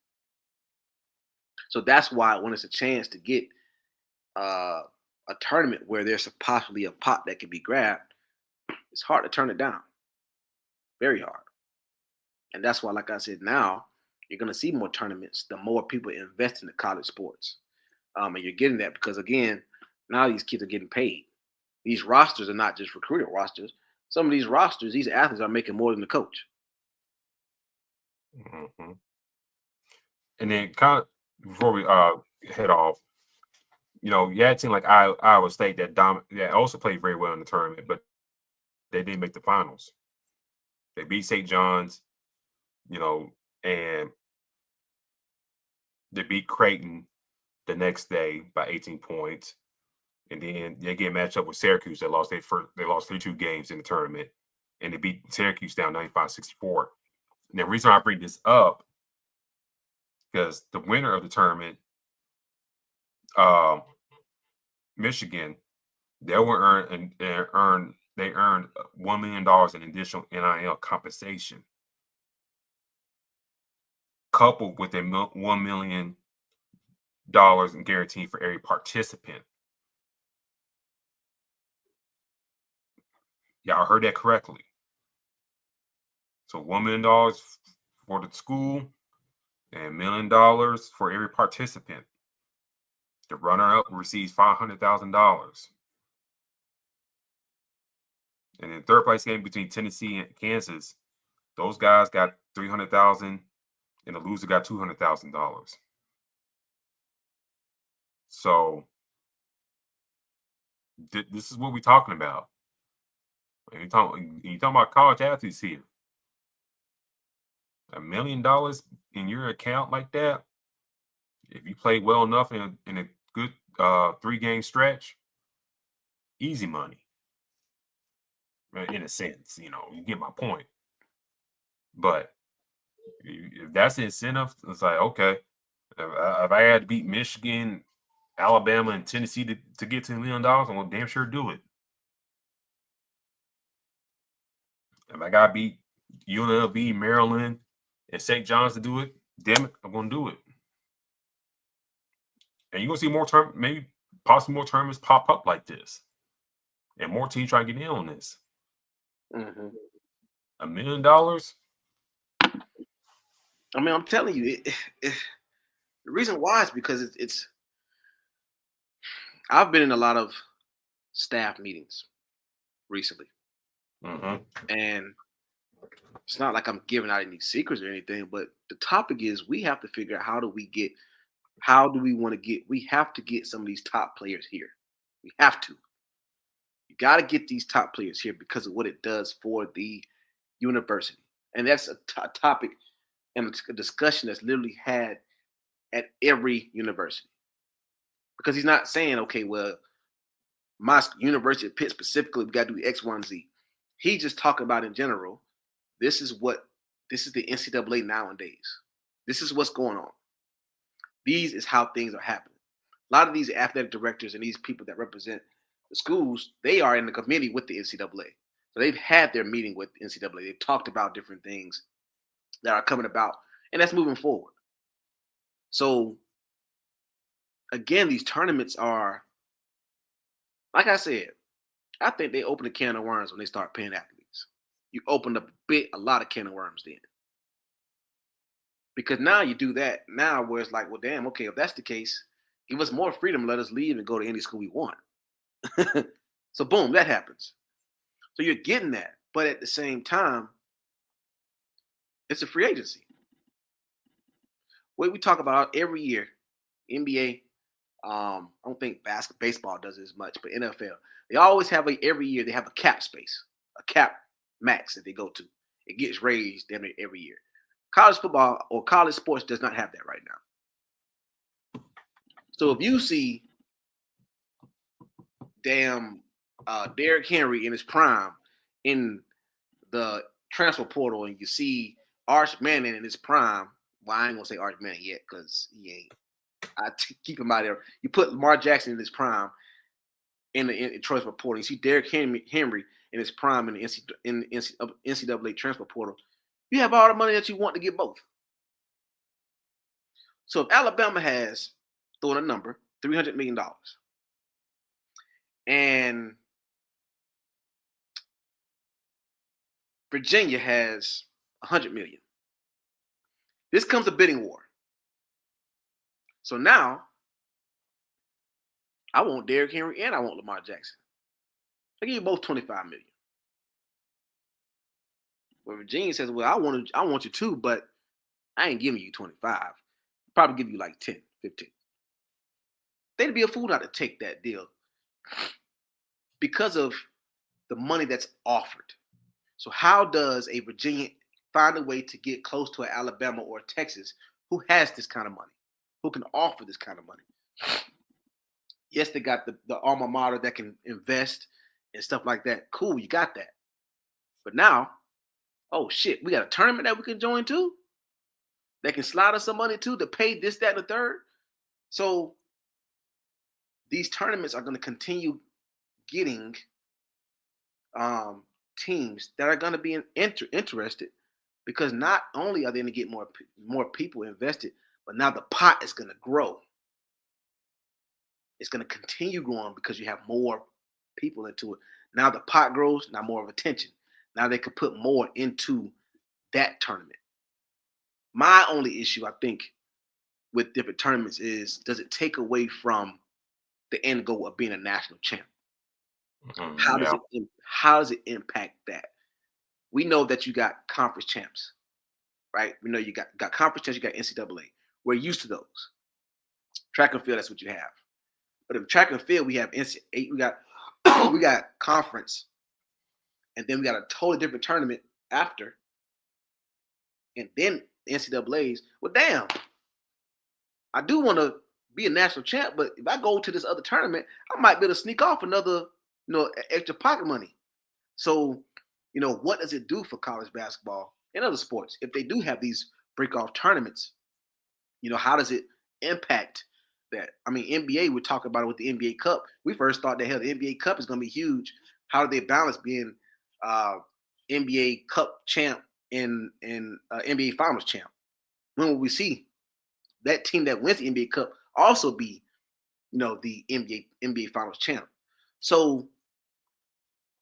So that's why when it's a chance to get a tournament where there's possibly a pot that can be grabbed, it's hard to turn it down. Very hard. And that's why, like I said, now you're going to see more tournaments the more people invest in the college sports. And you're getting that because, again, now these kids are getting paid. These rosters are not just recruiting rosters. Some of these rosters, these athletes are making more than the coach. Mm-hmm. And then kind of before we head off, you know, you had a team like Iowa State that also played very well in the tournament, but they didn't make the finals. They beat St. John's, you know, and they beat Creighton the next day by 18 points. And then they get matched up with Syracuse that lost they lost 32 games in the tournament, and they beat Syracuse down 95-64. And the reason I bring this up because the winner of the tournament, Michigan, they earned $1 million in additional NIL compensation, coupled with a $1 million in guarantee for every participant. Y'all heard that correctly. So $1 million for the school and $1 million for every participant. The runner-up receives $500,000. And in third place game between Tennessee and Kansas, those guys got $300,000 and the loser got $200,000. So this is what we're talking about. You're talking about college athletes here. $1 million in your account like that, if you play well enough in a good 3-game stretch, easy money. In a sense, you know, you get my point. But if that's the incentive, it's like, okay, if I had to beat Michigan, Alabama, and Tennessee to get to $1 million, I'm going to damn sure do it. If I got to beat UNLV, Maryland, and St. John's to do it, damn it, I'm going to do it. And you're going to see more maybe possibly more tournaments pop up like this. And more teams try to get in on this. Mm-hmm. $1 million? I mean, I'm telling you, the reason why is because it's I've been in a lot of staff meetings recently. Mm-hmm. And it's not like I'm giving out any secrets or anything, but the topic is we have to figure out we have to get some of these top players here. We have to. You got to get these top players here because of what it does for the university. And that's a topic and a discussion that's literally had at every university. Because he's not saying, okay, well, my university at Pitt specifically, we got to do X, Y, and Z. He's just talking about in general, this is the NCAA nowadays. This is what's going on. These is how things are happening. A lot of these athletic directors and these people that represent the schools, they are in the committee with the NCAA. So they've had their meeting with the NCAA. They've talked about different things that are coming about, and that's moving forward. So, again, these tournaments are, like I said, I think they open a can of worms when they start paying athletes. You open up a lot of can of worms then. Because now you do that now where it's like, well, damn, okay, if that's the case, give us more freedom, let us leave and go to any school we want. So boom, that happens. So you're getting that. But at the same time, it's a free agency. What we talk about every year, NBA, I don't think baseball does it as much, but NFL, they always have every year they have a cap space, a cap max that they go to. It gets raised every year. College football or college sports does not have that right now. So if you see Derrick Henry in his prime in the transfer portal, and you see Arch Manning in his prime, well, I ain't gonna say Arch Manning yet because he ain't. Keep him out there. You put Lamar Jackson in his prime in the transfer portal. You see Derrick Henry in his prime in the NCAA transfer portal. You have all the money that you want to get both. So if Alabama has, throwing a number, $300 million, and Virginia has $100 million, this comes a bidding war. So now, I want Derrick Henry and I want Lamar Jackson. I give you both $25 million. Well, Virginia says, well, I want you too, but I ain't giving you 25. I'll probably give you like 10, 15. They'd be a fool not to take that deal because of the money that's offered. So how does a Virginia find a way to get close to an Alabama or a Texas who has this kind of money, who can offer this kind of money? Yes, they got the alma mater that can invest and stuff like that. Cool, you got that. But now, oh shit, we got a tournament that we can join too? That can slide us some money too to pay this, that, and the third? So these tournaments are going to continue getting teams that are going to be interested, because not only are they going to get more people invested, but now the pot is going to grow. It's going to continue growing because you have more people into it. Now the pot grows, now more of attention. Now they could put more into that tournament. My only issue, I think, with different tournaments is, does it take away from the end goal of being a national champ? Mm-hmm. How does it impact that? We know that you got conference champs, right? We know you got conference champs, you got NCAA. We're used to those. Track and field, that's what you have. But in track and field, we have we got conference, and then we got a totally different tournament after, and then the NCAA's. Well, damn, I do want to be a national champ, but if I go to this other tournament, I might be able to sneak off another, extra pocket money. So, what does it do for college basketball and other sports if they do have these break-off tournaments? How does it impact that? I mean, NBA, we talk about it with the NBA Cup. We first thought that, hell, the NBA Cup is going to be huge. How do they balance being NBA Cup champ and NBA Finals champ? When will we see that team that wins the NBA Cup also be, the NBA Finals champ? So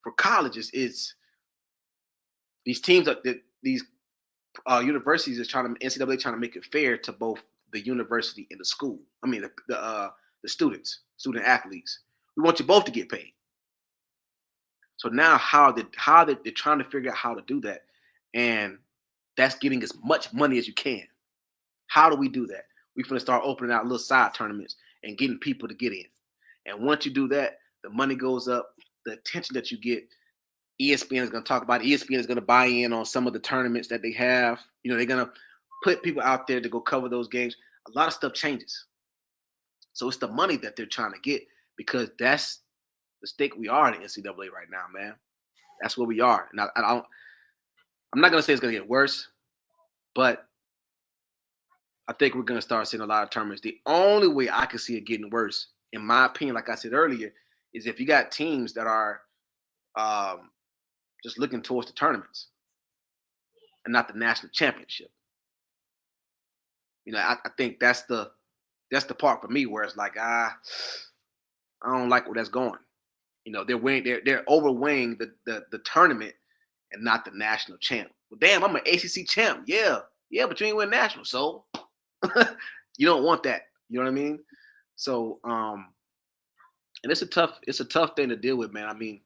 for colleges, it's these teams that these universities is NCAA trying to make it fair to both the university and the school. I mean, the student athletes. We want you both to get paid. So now how they're trying to figure out how to do that, and that's getting as much money as you can. How do we do that? We're going to start opening out little side tournaments and getting people to get in. And once you do that, the money goes up, the attention that you get. ESPN is going to talk about it. ESPN is going to buy in on some of the tournaments that they have. They're going to put people out there to go cover those games. A lot of stuff changes. So it's the money that they're trying to get, because that's the stake we are in the NCAA right now, man. That's where we are. And I'm not going to say it's going to get worse, but I think we're going to start seeing a lot of tournaments. The only way I can see it getting worse, in my opinion, like I said earlier, is if you got teams that are just looking towards the tournaments and not the national championship. I think that's the part for me where it's like, I don't like where that's going. They're overweighing the tournament and not the national champ. Well, damn, I'm an ACC champ. Yeah, Yeah, but you ain't win national, so you don't want that. You know what I mean? So, and it's a tough thing to deal with, man. I mean,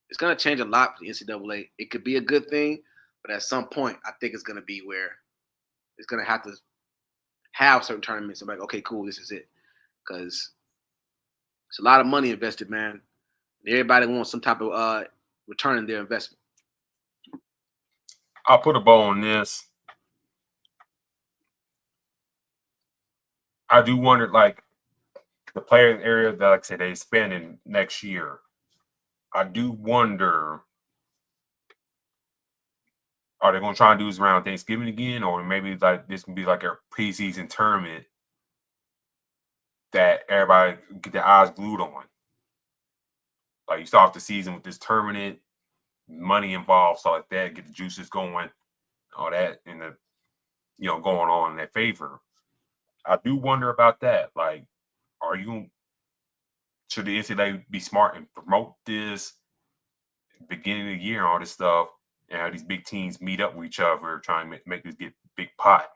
it's gonna change a lot for the NCAA. It could be a good thing, but at some point, I think it's gonna be where it's gonna have to have certain tournaments. I'm like, okay, cool, this is it, because it's a lot of money invested, man. Everybody wants some type of return in their investment. I'll put a bow on this. I do wonder, like, the player area that, like I said, they spending next year. I do wonder, are they going to try and do this around Thanksgiving again, or maybe like this can be like a preseason tournament that everybody get their eyes glued on? Like, you start off the season with this tournament, money involved, so like that, get the juices going, all that, and the going on in their favor. I do wonder about that. Like, should the NCAA be smart and promote this beginning of the year, all this stuff, and have these big teams meet up with each other, trying to make this get big pot?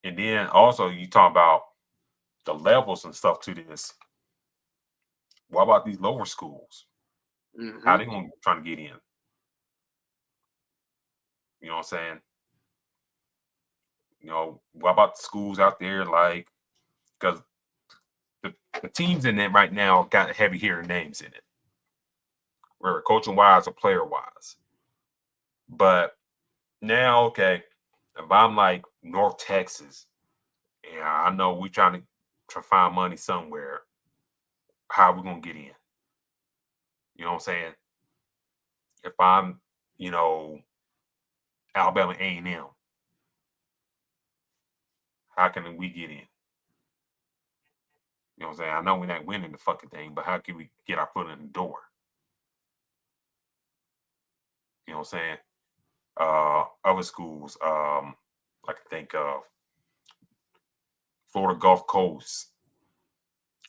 And then also you talk about the levels and stuff to this. What about these lower schools? Mm-hmm. How they going to try to get in? You know what I'm saying? What about the schools out there? Like, because the teams in it right now got heavy hitter names in it, whether coaching wise or player wise. But now, okay, if I'm like North Texas, and I know we're trying to find money somewhere, how are we gonna get in? You know what I'm saying? If I'm, Alabama A&M, how can we get in? You know what I'm saying? I know we're not winning the fucking thing, but how can we get our foot in the door? You know what I'm saying? Other schools, I can think of Florida Gulf Coast,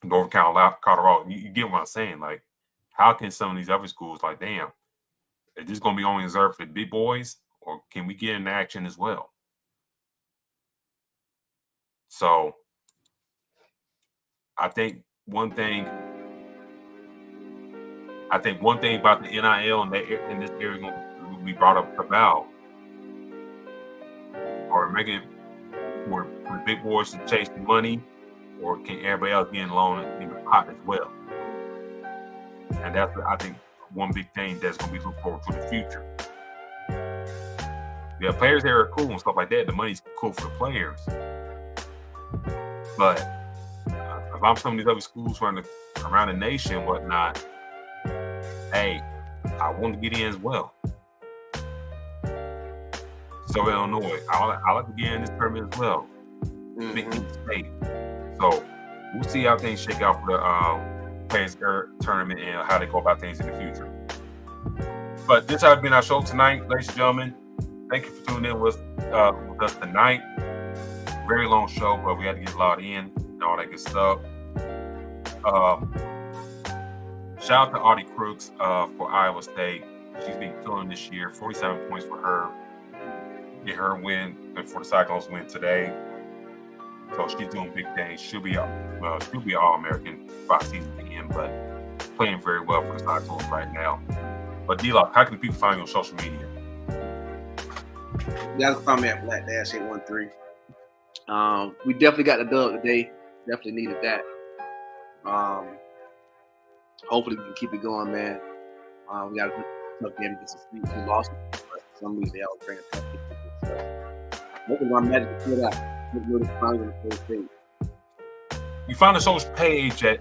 North Carolina, Colorado. You get what I'm saying? Like, how can some of these other schools, like, damn, is this going to be only reserved for the big boys, or can we get in action as well? So I think one thing about the NIL in this area going to be brought up about, or making it for the big boys to chase the money, or can everybody else get along in the pot as well? And that's, I think, one big thing that's going to be looked forward to in the future. Yeah, players there are cool and stuff like that. The money's cool for the players. But if I'm some of these other schools around the nation and whatnot, hey, I want to get in as well. So Illinois, I like to get in this tournament as well. Big state. So we'll see how things shake out for the Players tournament and how they go about things in the future. But this has been our show tonight, ladies and gentlemen. Thank you for tuning in with us tonight. Very long show, but we had to get a lot in and all that good stuff. Shout out to Audie Crooks for Iowa State. She's been killing this year. 47 points for her. Get her win, and for the Cyclones win today. So she's doing big things. She'll be All-American by season end, but playing very well for the Cyclones right now. But D-Lock, how can people find you on social media? You guys can find me at Black-813. We definitely got the dub today. Definitely needed that. Hopefully we can keep it going, man. We got a good tough game against the Steelers. We lost, but for some reason they always bring a tough game. Hopefully my magic is good out. You find the social page at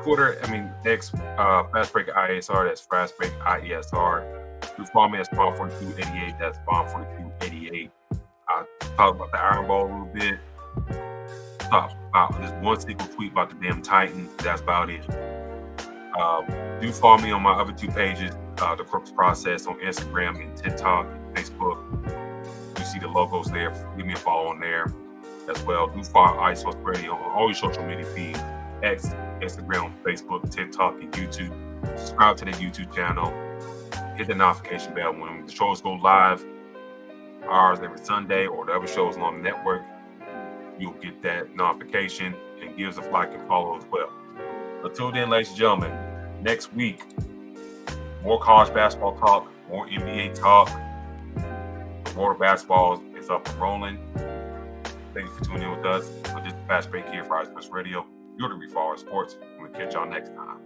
Twitter, X, Fast Break ISR, that's Fast Break IESR. You follow me at Spawn4288, that's Spawn4288. I talk about the Iron Bowl a little bit. Talk about this one single tweet about the damn Titans. That's about it. Do follow me on my other two pages, the Crooks Process on Instagram and TikTok and Facebook. You see the logos there. Give me a follow on there as well. Do follow ISOS Radio on all your social media feeds, X, Instagram, Facebook, TikTok, and YouTube. Subscribe to the YouTube channel. Hit the notification bell when the shows go live. ours every Sunday or the other shows on the network, you'll get that notification, and give us a like and follow as well. Until then, ladies and gentlemen, next week, more college basketball talk, more NBA talk. Florida basketball is up and rolling. Thank you for tuning in with us. This is Fast Break here for Sports Radio. You're the Reef Sports. We'll catch y'all next time.